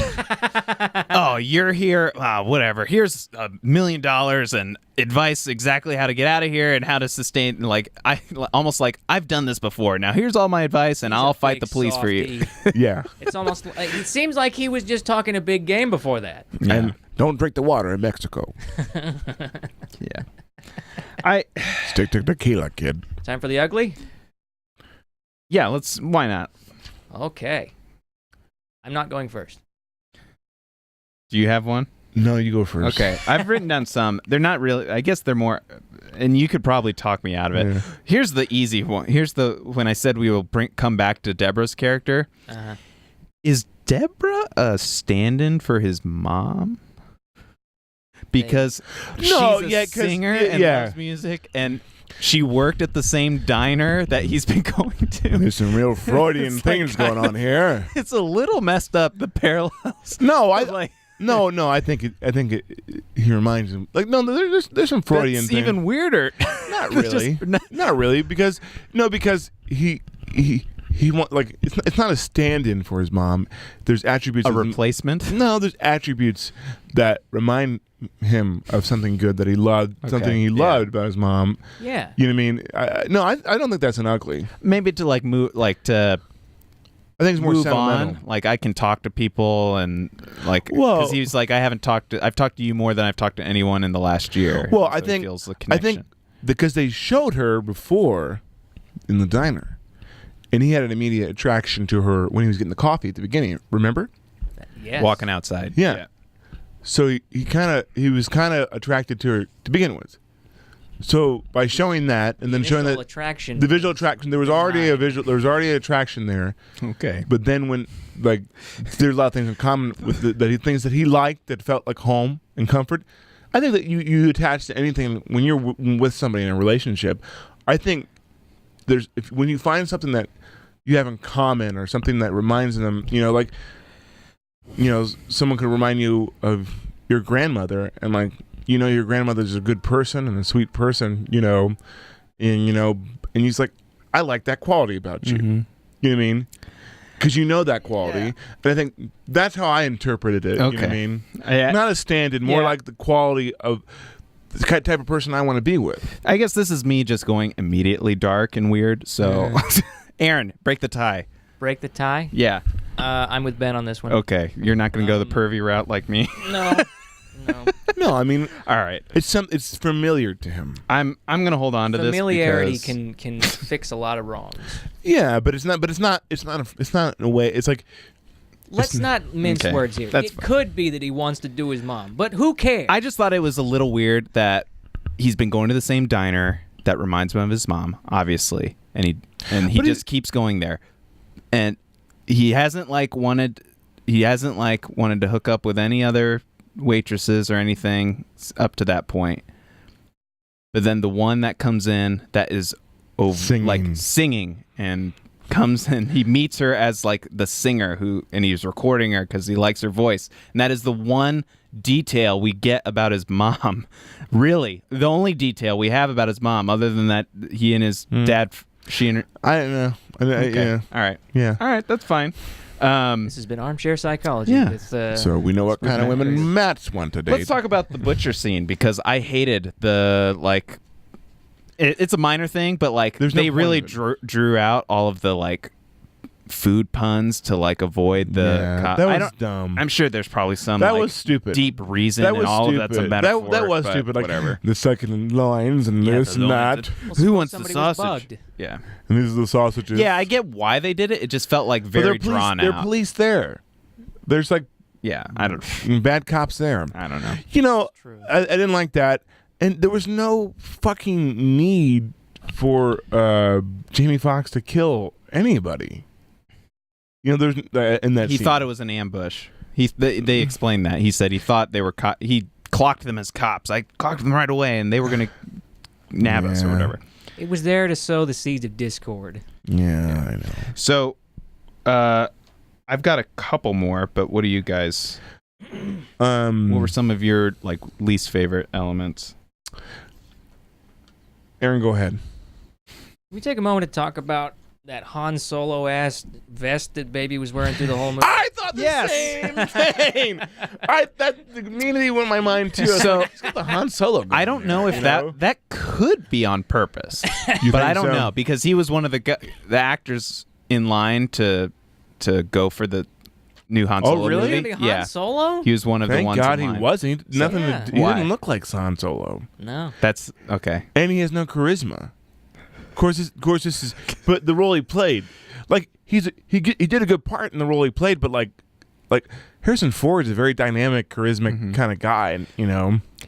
Oh, you're here. Whatever. Here's $1 million and advice exactly how to get out of here and how to sustain. Like, almost like I've done this before. Now here's all my advice, and I'll fight the police for you. Yeah. It's almost like it seems like he was just talking a big game before that. Yeah. And don't drink the water in Mexico. Yeah. Stick to tequila, kid. Time for the ugly? Yeah. Why not? Okay. I'm not going first. Do you have one? No, you go first. Okay, I've written down some. They're not really. I guess they're more. And you could probably talk me out of it. Yeah. Here's the easy one. Here's the when I said we will come back to Deborah's character. Uh-huh. Is Deborah a stand-in for his mom? Because she's a singer and loves music, and she worked at the same diner that he's been going to. There's some real Freudian It's things like going on here. It's a little messed up, the parallels. No, Like, I think he reminds him. Like, no, there's some Freudian that's things. even weirder. Not really. Not really, because he want like it's not a stand-in for his mom. There's attributes A replacement? No, there's attributes that remind him of something good that he loved, something he loved about his mom. Yeah. You know what I mean? I don't think that's an ugly. Maybe to like move, like to I think it's more move sentimental. on. Like I can talk to people and like Well- because he's like I've talked to you more than I've talked to anyone in the last year. Well, So I he think feels the I connection. think because they showed her before in the diner, and he had an immediate attraction to her when he was getting the coffee at the beginning. Remember? Yes. walking outside. Yeah. So he was kind of attracted to her to begin with. So by showing that and then showing that attraction, the visual attraction, there was already an attraction there. Okay. But then when like there's a lot of things in common with things that he liked that felt like home and comfort. I think that you attach to anything when you're with somebody in a relationship. I think when you find something that you have in common or something that reminds them, like, someone could remind you of your grandmother and like, your grandmother's a good person and a sweet person, and he's like, I like that quality about you. Mm-hmm. You know what I mean? Because you know that quality. Yeah. And I think that's how I interpreted it. Okay. You know what I mean? Not a stand-in, more like the quality of the type of person I want to be with. I guess this is me just going immediately dark and weird. So, Aaron, break the tie. break the tie. Yeah. I'm with Ben on this one. Okay. You're not going to go the pervy route like me. No. No. No, I mean, All right. it's familiar to him. I'm going to hold on to Familiarity this because can fix a lot of wrongs. Yeah, but it's not in a way. It's like Let's not mince Okay. words here. That's It fine. could be that he wants to do his mom, but who cares? I just thought it was a little weird that he's been going to the same diner that reminds him of his mom, obviously, and he just keeps going there, and he hasn't wanted to hook up with any other waitresses or anything up to that point. But then the one that comes in that is singing and comes and he meets her as like the singer and he's recording her because he likes her voice, and that is the one detail we get about his mom. Really, the only detail we have about his mom, other than that he and his dad, I don't know. Okay. Yeah. All right. Yeah. All right. That's fine. This has been Armchair Psychology. Yeah. With, So we know what kind of Okay. women Matt's want to date. Let's talk about the butcher scene because I hated the it's a minor thing, but There's no they point really of it. drew out all of the food puns to avoid the. Yeah, that was dumb. I'm sure there's probably some That was stupid. deep reason, That was and all stupid. of that's a metaphor. That was but stupid. Like whatever. the second lines and this the and lines that, well, Who wants the somebody was sausage? bugged. Yeah, and these are the sausages. yeah. I get why they did it. It just felt But very drawn there out. are police there. There's Yeah, I don't. bad cops there. I don't know. True. I didn't like that, and there was no fucking need for Jamie Foxx to kill anybody. There's in that. He scene. thought it was an ambush. They explained that. He said he thought they were. He clocked them as cops. I clocked them right away, and they were gonna nab us or Yeah. whatever. It was there to sow the seeds of discord. Yeah, I know. So, I've got a couple more, but what do you guys? What were some of your least favorite elements? Aaron, go ahead. Can we take a moment to talk about that Han Solo ass vest that Baby was wearing through the whole movie? I thought the same thing. That immediately went in my mind too. So He's got the Han Solo. I don't know if that could be on purpose, but I don't know because he was one of the actors in line to go for the new Han Solo really? movie. Really, Han Yeah, Solo? he was one of the Thank ones. God in he line. wasn't. He Why? didn't look like Han Solo, No. That's okay. and he has no charisma. Of course, this is. But the role he played, he did a good part in the role he played, but like Harrison Ford's a very dynamic, charismatic kind of guy, and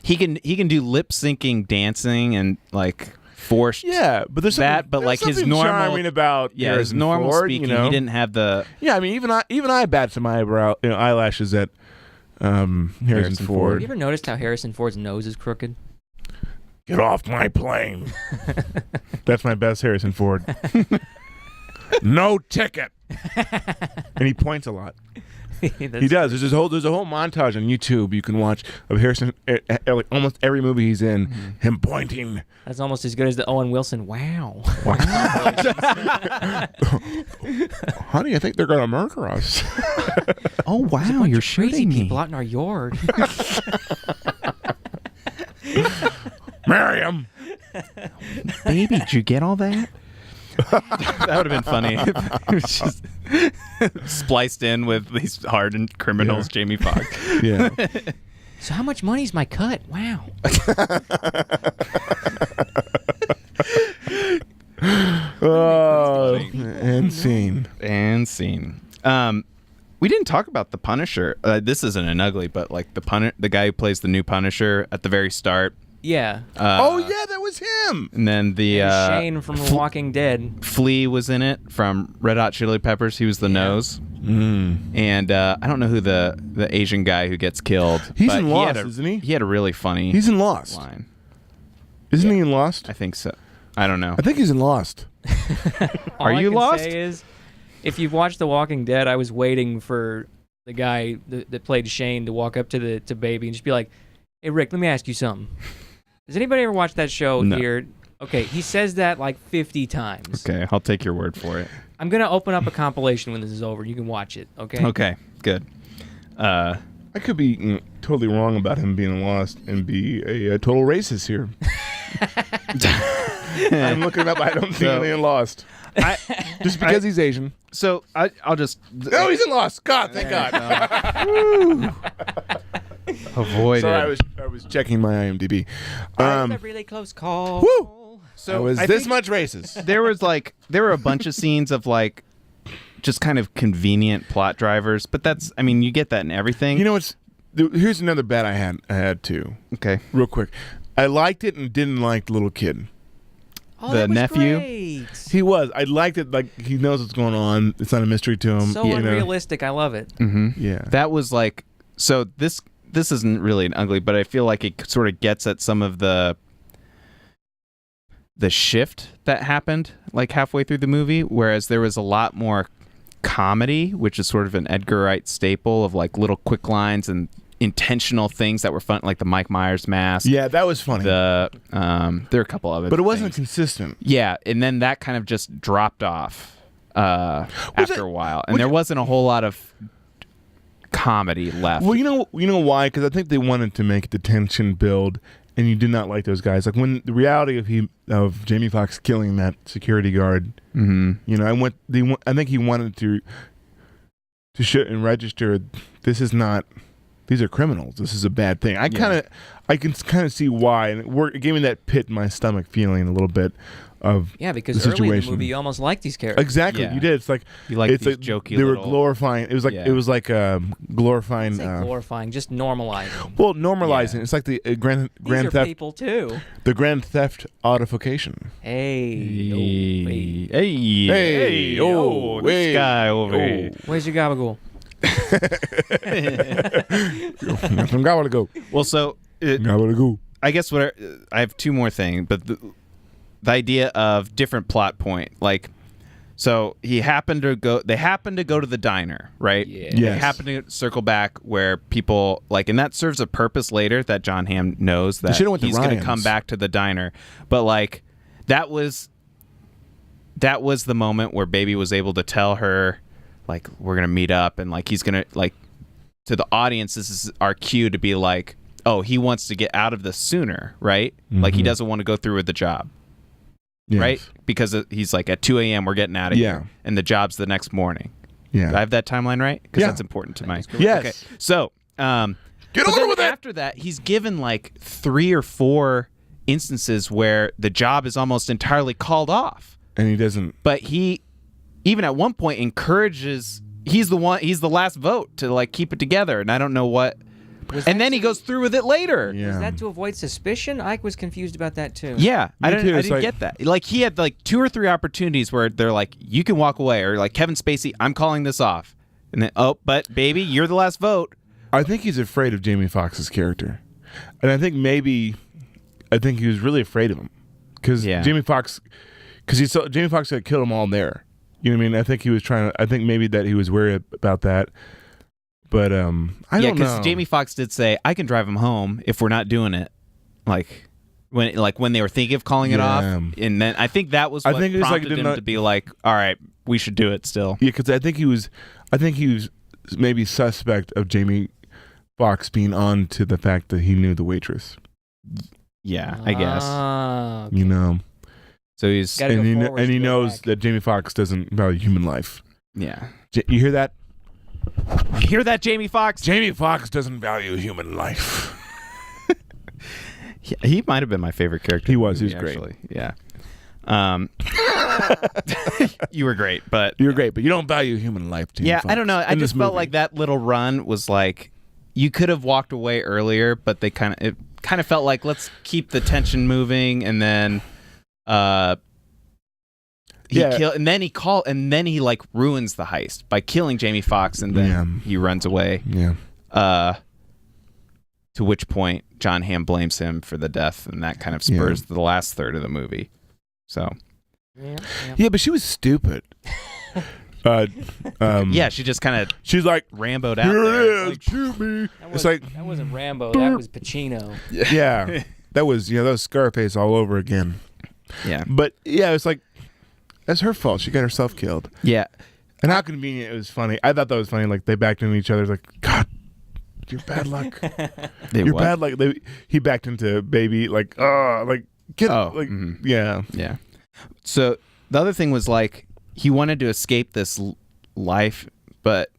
he can do lip syncing, dancing, and like forced. Yeah, but there's that, but like his normal charming about his Harrison normal Ford, speaking, he didn't have the. Yeah, I mean, even I bat some eyelashes at Harrison Ford. Have you ever noticed how Harrison Ford's nose is crooked? Get off my plane. That's my best Harrison Ford. No ticket. And he points a lot. He does. There's a whole montage on YouTube you can watch of Harrison, like almost every movie he's in, him pointing. That's almost as good as the Owen Wilson. Wow. Honey, I think they're gonna murder us. Oh wow, you're crazy shooting me. people out in our yard. Marry him. Baby, did you get all that? That would have been funny. It was just spliced in with these hardened criminals, Jamie Foxx. Yeah. So how much money is my cut? Wow. Oh, and scene. And scene. We didn't talk about the Punisher. This isn't an ugly, but like the guy who plays the new Punisher at the very start. Yeah. Oh yeah, that was him. And then the Shane from The Walking Dead. Flea was in it from Red Hot Chili Peppers. He was the nose. And I don't know who the Asian guy who gets killed. He's in Lost, isn't he? He had a really funny. He's in Lost. Line. Isn't he in Lost? I think so. I don't know. I think he's in Lost. All you I can lost? Say is, if you've watched The Walking Dead, I was waiting for the guy that played Shane to walk up to Baby and just be like, "Hey Rick, let me ask you something. Does anybody ever watch that show here?" Okay, he says that like 50 times. Okay, I'll take your word for it. I'm going to open up a compilation when this is over. You can watch it, okay? Okay, good. I could be totally wrong about him being Lost and be a total racist here. I'm looking up. I don't see anything in Lost. Just because he's Asian. So I'll just. Oh, he's in Lost. God, thank God. Avoid Sorry, it. I was checking my IMDb. That's a really close call. Woo! So I was this much racist. There were a bunch of scenes of like just kind of convenient plot drivers, but that's, I mean, you get that in everything. You know what's? Here's another bet I had too. Okay. Real quick, I liked it and didn't like the little kid. Oh, The that was nephew? great. He was. I liked it. Like he knows what's going on. It's not a mystery to him. So you know? unrealistic. I love it. Mm-hmm. Yeah. That was like, so this isn't really an ugly, but I feel like it sort of gets at some of the shift that happened like halfway through the movie, whereas there was a lot more comedy, which is sort of an Edgar Wright staple of like little quick lines and intentional things that were fun, like the Mike Myers mask. Yeah, that was funny. There are a couple of it, but it wasn't consistent. Yeah, and then that kind of just dropped off after a while, and there wasn't a whole lot of comedy left. Well, you know why? Because I think they wanted to make the tension build, and you did not like those guys. Like when the reality of Jamie Foxx killing that security guard. Mm-hmm. You know, I think he wanted to show and register. This is not. These are criminals. This is a bad thing. I can kind of see why, and it gave me that pit in my stomach feeling a little bit of because the early in the situation.movie you almost liked these characters. Exactly, Yeah. you did. It's like You like it's these like jokey they were little- glorifying. It was like glorifying. Say glorifying, just normalizing. Well, normalizing. Yeah. It's like the grand These are theft. people too. The grand theft audification. Hey, Hey, oh, this hey, guy over oh. here. where's your gabagool? From Gotta Well, so go. I guess I have two more things, but the idea of different plot point, like, so they happened to go to the diner, right? Yeah. They Yes. happen to circle back where people like, and that serves a purpose later that John Hamm knows that should've went to he's going to Ryan's. come back to the diner, but like that was the moment where Baby was able to tell her, like, we're gonna meet up, and like he's gonna, like, to the audience, this is our cue to be like, oh, he wants to get out of this sooner, right? Like he doesn't want to go through with the job. Yes. Right? Because he's like, at 2 a.m. we're getting out of here, and the job's the next morning. Yeah. Do I have that timeline right? Because Yeah. that's important to my. Yes. Okay. So, Get but on then with it. after that, he's given like 3 or 4 instances where the job is almost entirely called off, And he doesn't. but he, even at one point, encourages. he's the last vote to like keep it together, and I don't know what. And then he goes through with it later. Yeah. Was that to avoid suspicion? Ike was confused about that too. Yeah, I too. didn't It's like- get that. Like he had like 2 or 3 opportunities where they're like, you can walk away, or like Kevin Spacey, I'm calling this off, and then but baby, you're the last vote. I think he's afraid of Jamie Foxx's character, and I think he was really afraid of him because Jamie Foxx had killed them all there. You know what I mean? I think he was trying to. I think maybe that he was worried about that. But I don't know. Because Jamie Foxx did say, I can drive him home if we're not doing it. Like when they were thinking of calling it off, and then I think that was what prompted him to be like, all right, we should do it still. Yeah, because I think he was maybe suspect of Jamie Foxx being on to the fact that he knew the waitress. Yeah, I guess. Okay. You know. So he's he knows that Jamie Foxx doesn't value human life. Yeah. You hear that? You hear that, Jamie Foxx? Jamie Foxx doesn't value human life. He might have been my favorite character. He was. He was actually. great. Yeah. You were great, but you're great, but you don't value human life, Jamie Foxx. I don't know. I just felt like that little run was like you could have walked away earlier, but it kind of felt like let's keep the tension moving, and then and then he like ruins the heist by killing Jamie Foxx, and then he runs away. Yeah. To which point John Hamm blames him for the death, and that kind of spurs the last third of the movie. So. Yeah, but she was stupid. She just kind of she's like Rambo'd out here there. it is, Like, shoot me. That wasn't Rambo. That was Pacino. Yeah, that was Scarface all over again. Yeah, but it's like that's her fault. She got herself killed. Yeah, and how convenient. It was funny. I thought that was funny. Like they backed into each other. Like God, you're bad luck. You're bad luck. He backed into baby. Like yeah. So the other thing was like he wanted to escape this life, but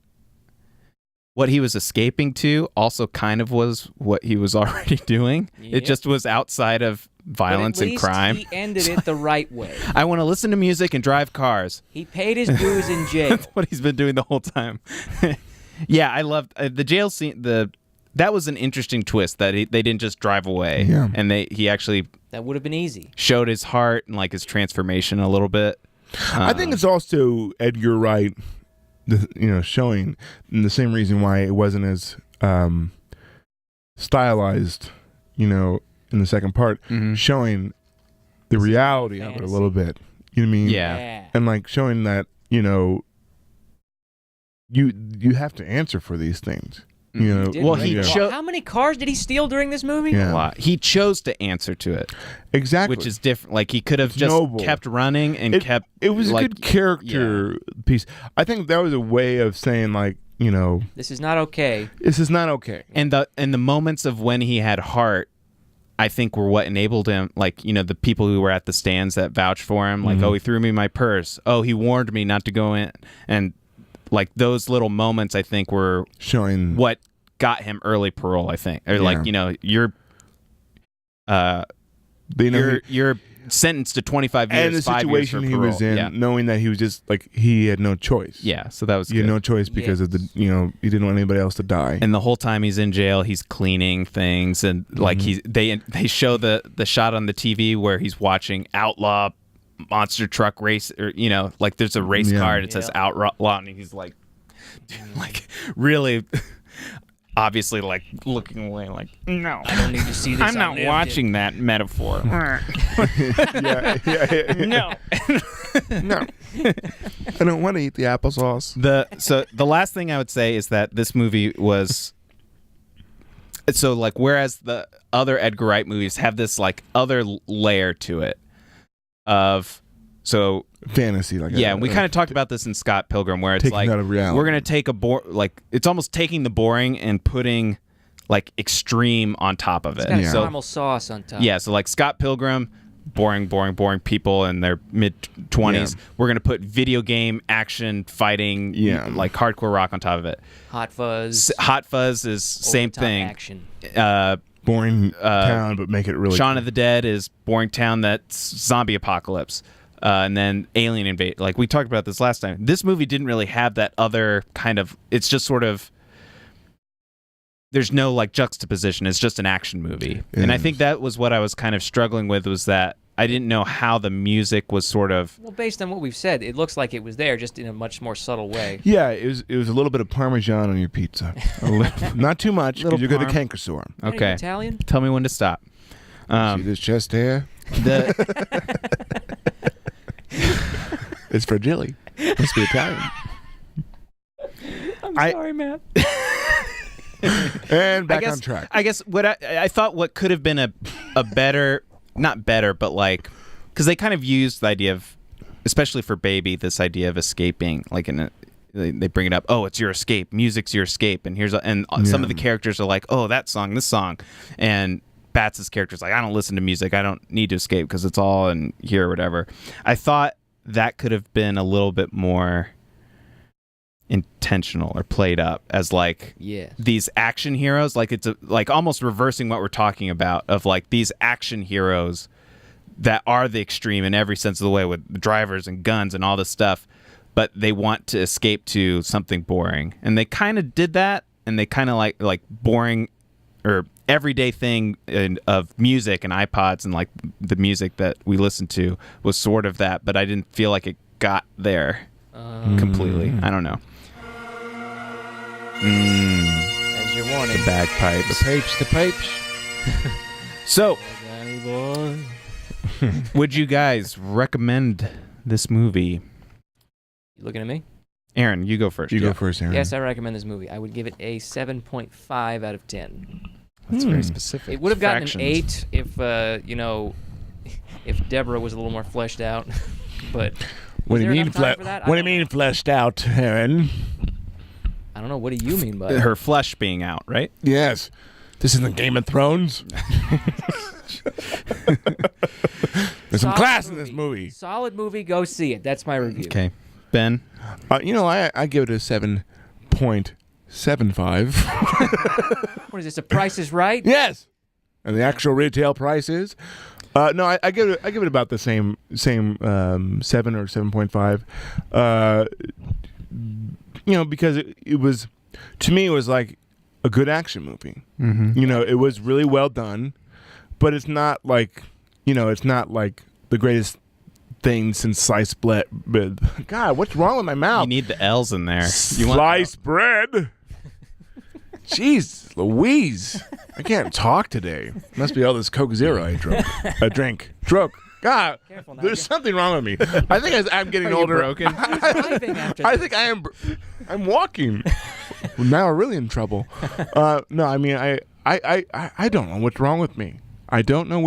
what he was escaping to also kind of was what he was already doing. Yep. It just was outside of violence and crime. He ended it the right way. I want to listen to music and drive cars. He paid his dues in jail. That's what he's been doing the whole time. Yeah, I loved the jail scene. That was an interesting twist that they didn't just drive away. Yeah. And he actually that would have been easy. Showed his heart and like his transformation a little bit. I think it's also Edgar Wright, showing the same reason why it wasn't as stylized, in the second part, showing the reality of it a little bit. You know what I mean? Yeah. And like showing that, you have to answer for these things. How many cars did he steal during this movie? Yeah. A lot. He chose to answer to it. Exactly. Which is different. Like he could have just kept running and kept. It was a good character piece. I think that was a way of saying like, this is not okay. This is not okay. And the moments of when he had heart, I think were what enabled him. Like the people who were at the stands that vouched for him. Like he threw me my purse. Oh, he warned me not to go in. And like those little moments, I think were showing what got him early parole. I think, or you're sentenced to 25 years. And the 5 years for situation he parole. was in, knowing that he was just like he had no choice. Yeah, so that was he had no choice because of the he didn't want anybody else to die. And the whole time he's in jail, he's cleaning things, and like they show the shot on the TV where he's watching Outlaw monster truck race, or like there's a race car and it says Outlaw, and he's like really obviously like looking away like, no, I don't need to see this. I'm not watching that metaphor. No. No. I don't want to eat the applesauce. So the last thing I would say is that this movie was so like, whereas the other Edgar Wright movies have this like other layer to it of fantasy, like we kind of talked about this in Scott Pilgrim, where it's like out of reality. We're gonna take it's almost taking the boring and putting like extreme on top of it. It's got caramel sauce on top. Yeah, so like Scott Pilgrim, boring people in their mid-20s. Yeah. We're gonna put video game action fighting, like hardcore rock on top of it. Hot Fuzz. Hot Fuzz is same thing. Action. Boring town, but make it really. Shaun of the Dead is boring town that's zombie apocalypse. and then Alien Invade. Like we talked about this last time. This movie didn't really have that other kind of. It's just sort of. There's no like juxtaposition. It's just an action movie, and I think that was what I was kind of struggling with, was that I didn't know how the music was sort of. Well, based on what we've said, it looks like it was there, just in a much more subtle way. Yeah, it was a little bit of Parmesan on your pizza. Not too much, because you're going to canker sore. Okay. Italian? Tell me when to stop. See this chest hair? It's fragile. Must be Italian. I'm sorry, Matt. And back on track. I guess what I thought what could have been a better, not better, but like, because they kind of used the idea of, especially for Baby, this idea of escaping, like they bring it up. Oh, it's your escape. Music's your escape. And some of the characters are like, oh, that song, this song, and Bats' character's like, I don't listen to music. I don't need to escape because it's all in here or whatever. I thought that could have been a little bit more intentional or played up as like these action heroes. Like it's like almost reversing what we're talking about of like these action heroes that are the extreme in every sense of the way, with drivers and guns and all this stuff, but they want to escape to something boring. And they kind of did that, and they kind of like boring or everyday thing of music and iPods and like the music that we listen to was sort of that, but I didn't feel like it got there completely. I don't know. As your warning. The bagpipes. The pipes. So, would you guys recommend this movie? You looking at me? Aaron, you go first. You go first, Aaron. Yes, I recommend this movie. I would give it a 7.5 out of 10. That's very specific. It would have gotten an 8 if, if Deborah was a little more fleshed out. But what do you mean fleshed out, Aaron? I don't know. What do you mean by her flesh being out, right? Yes. This isn't Game of Thrones. There's some class in this movie. Solid movie. Go see it. That's my review. Okay. Ben? I give it a 7.75. What is this? A Price is Right? Yes. And the actual retail price is? No, I give it about the same 7 or 7.5. Because it was, to me, it was like a good action movie. Mm-hmm. It was really well done, but it's not like, it's not like the greatest thing since sliced bread. God, what's wrong with my mouth? You need the L's in there. Sliced bread. Jeez, Louise. I can't talk today. Must be all this Coke Zero I drank. God, careful now. There's something wrong with me. I think as I'm getting older. Broken? I think I'm walking. Well, now we're really in trouble. No, I mean I don't know what's wrong with me. I don't know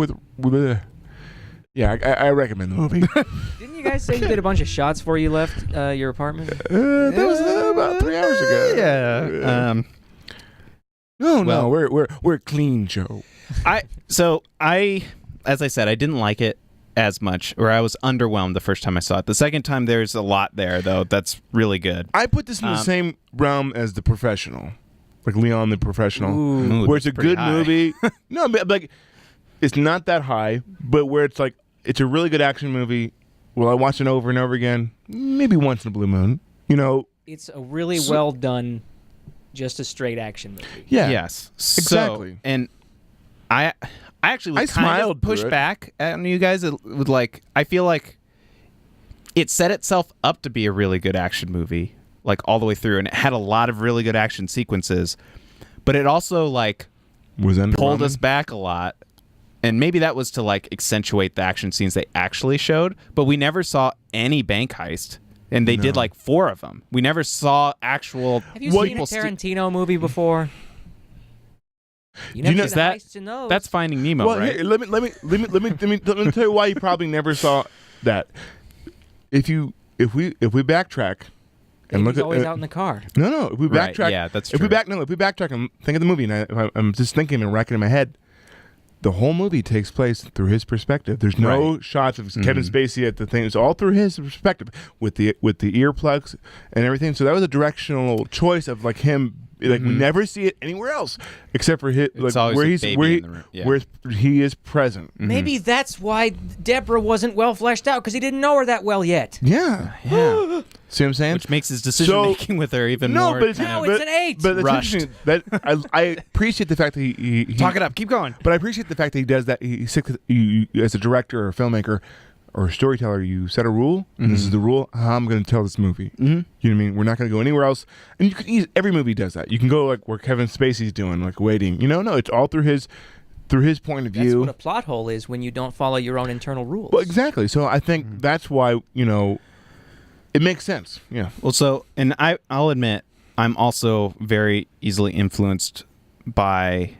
I recommend the movie. Didn't you guys say you did a bunch of shots before you left your apartment? That was about 3 hours ago. Yeah. No, we're clean, Joe. As I said, I didn't like it as much, or I was underwhelmed the first time I saw it. The second time, there's a lot there, though, that's really good. I put this in the same realm as The Professional, like Leon the Professional, Ooh, where it's a good high. movie. No, but like it's not that high, but where it's like it's a really good action movie. Will I watch it over and over again? Maybe once in a blue moon. It's a really well done, just a straight action movie. Yeah. Yes. Exactly. So, and I actually would kind of push back on you guys with like, I feel like it set itself up to be a really good action movie, like all the way through, and it had a lot of really good action sequences, but it also like pulled us back a lot. And maybe that was to like accentuate the action scenes they actually showed, but we never saw any bank heist. And they did like 4 of them. We never saw actual. Have you seen a Tarantino movie before? You never seen the heists in those. That's Finding Nemo, well, right? Here, let me tell you why you probably never saw that. If we backtrack and look at always out in the car. No. If we backtrack, right, yeah, that's true. If we backtrack and think of the movie, and I'm just thinking and racking in my head, the whole movie takes place through his perspective. There's no shots of Kevin Spacey at the thing. It's all through his perspective with the earplugs and everything. So that was a directional choice of like him Like we never see it anywhere else except for his, like always where a he's baby where he, in the room. Yeah. where he is present. Maybe that's why Deborah wasn't well fleshed out, because he didn't know her that well yet. Yeah. Yeah. See what I'm saying? Which makes his decision making with her even more. But it's, No, but, it's an 8. But it's Rushed. interesting that I appreciate the fact that he Talk it up. Keep going. But I appreciate the fact that he does that. He sticks with, you, as a director or a filmmaker or a storyteller, you set a rule, and this is the rule. How I'm going to tell this movie. You know what I mean? We're not going to go anywhere else. And you can every movie does that. You can go like where Kevin Spacey's doing, like Waiting. No, it's all through his point of That's view. what a plot hole is when you don't follow your own internal rules. Well, exactly. So I think that's why it makes sense. Yeah. Well, so, and I'll admit, I'm also very easily influenced by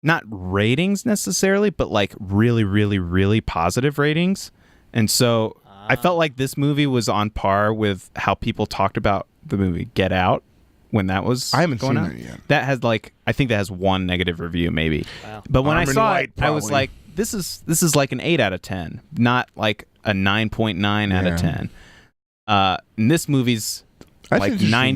not ratings necessarily, but like really, really, really positive ratings. And so I felt like this movie was on par with how people talked about the movie Get Out when that was I haven't going seen on. that yet. That has I think that has one negative review maybe. Wow. But when Arm I and saw White, it, I was probably. like, this is like an 8 out of 10, not like a 9.9 out of 10. And this movie's That's like interesting,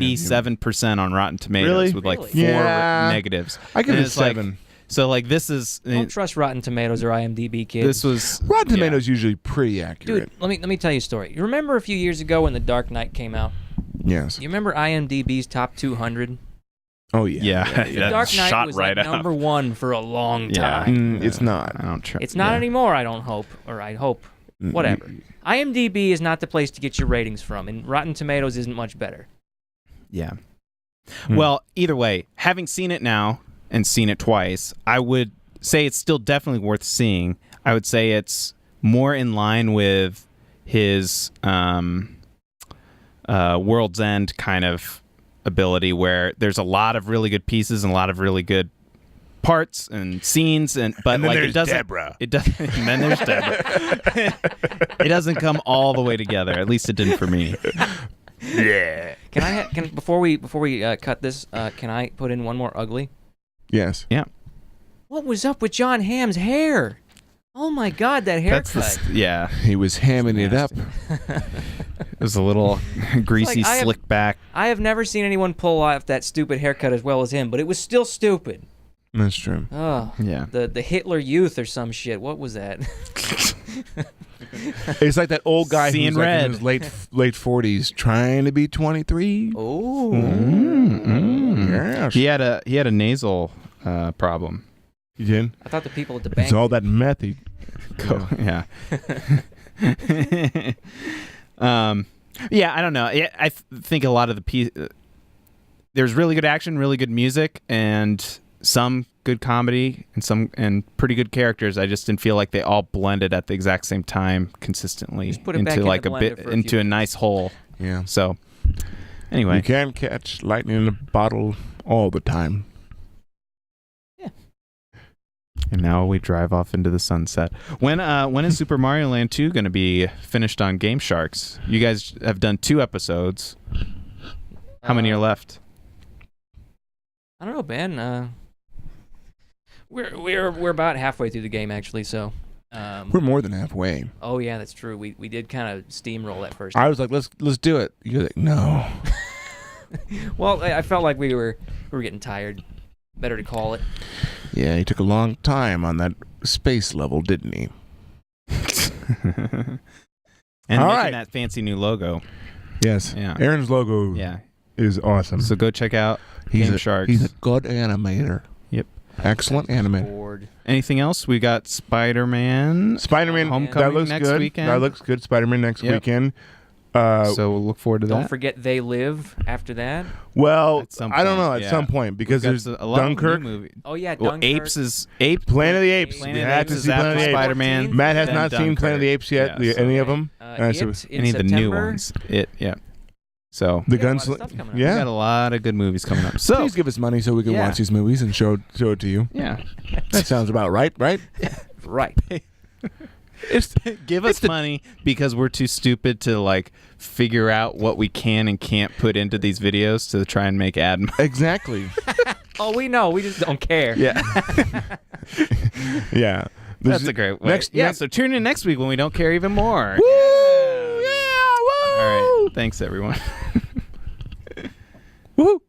97% on Rotten Tomatoes Really? with like Really? 4 Yeah. negatives. I give And it a it's like- 7. so like this is Don't trust Rotten Tomatoes or IMDb, kids. this was Rotten yeah. Tomatoes usually pretty accurate. Dude, let me tell you a story. You remember a few years ago when The Dark Knight came out? Yes. You remember IMDb's top 200? Oh yeah. Yeah, The that Dark Knight shot was right like up. number 1 for a long Yeah. time. It's not. I don't try. It's not yeah. anymore, I don't hope, or I hope. Whatever. IMDb is not the place to get your ratings from, and Rotten Tomatoes isn't much better. Yeah. Well, either way, having seen it now and seen it twice, I would say it's still definitely worth seeing. I would say it's more in line with his World's End kind of ability, where there's a lot of really good pieces and a lot of really good parts and scenes, but And then like there's it doesn't. Deborah. It doesn't. And then there's Deborah. It doesn't come all the way together. At least it didn't for me. Yeah. Can I can before we cut this? Can I put in one more ugly? Yes. Yeah. What was up with John Hamm's hair? Oh my God, that haircut! That's yeah. He was hamming it up. It was a little greasy, I have- slick back. I have never seen anyone pull off that stupid haircut as well as him, but it was still stupid. That's true. Oh, Yeah. the Hitler Youth or some shit. What was that? It's like that old guy Seeing who's like red. in his late 40s trying to be 23. Oh, Yes. He had a nasal problem. You did? I thought the people at the bank. It's all that meth. Yeah. Yeah, I don't know. I think a lot of the there's really good action, really good music, and some good comedy and pretty good characters. I just didn't feel like they all blended at the exact same time consistently Just put it back in like the a blender bit for a into few a nice whole. Yeah. So anyway, You can't catch lightning in a bottle all the time. and now we drive off into the sunset. When is Super Mario Land 2 going to be finished on Game Sharks? You guys have done 2 episodes. How many are left? I don't know, Ben. We're about halfway through the game actually. So, We're more than halfway. oh yeah, that's true. We did kind of steamroll that first. I was like, let's do it. You're like, no. Well, I felt like we were getting tired. Better to call it. Yeah, he took a long time on that space level, didn't he? And All making right. that fancy new logo. Yes. Yeah. Aaron's logo Yeah. is awesome. So go check out he's Game a, Sharks. He's a good animator. Yep. Excellent animator. Bored. Anything else? We got Spider-Man. Spider-Man, Homecoming that looks next good. weekend. That looks good. Spider-Man next Yep. weekend. So we'll look forward to Don't that. forget They Live after that. Well, At some I don't point, know. At yeah. some point, because We've got there's a lot of Dunkirk. new movie. Oh yeah, Well, Dunkirk. Apes is Ape. Planet of the Apes. Planet You of the have Apes to is see Planet of after the Apes. Spider-Man. Matt has then not seen Planet of the Apes yet. Yeah, so Any of them? It in any of the new September. ones. Yeah. So The We got a lot of Gunslinger. stuff coming up. we got Yeah. a lot of good movies coming up. So Please give us money so we can Yeah. watch these movies and show it to you. yeah, That sounds about right, right? Right. It's give us money because we're too stupid to like figure out what we can and can't put into these videos to try and make ad money. exactly. Oh, we know. We just don't care. Yeah. Yeah. That's a great way. Next, Yeah, next, so tune in next week when we don't care even more. woo! Yeah. Yeah, woo! All right. Thanks, everyone. Woo!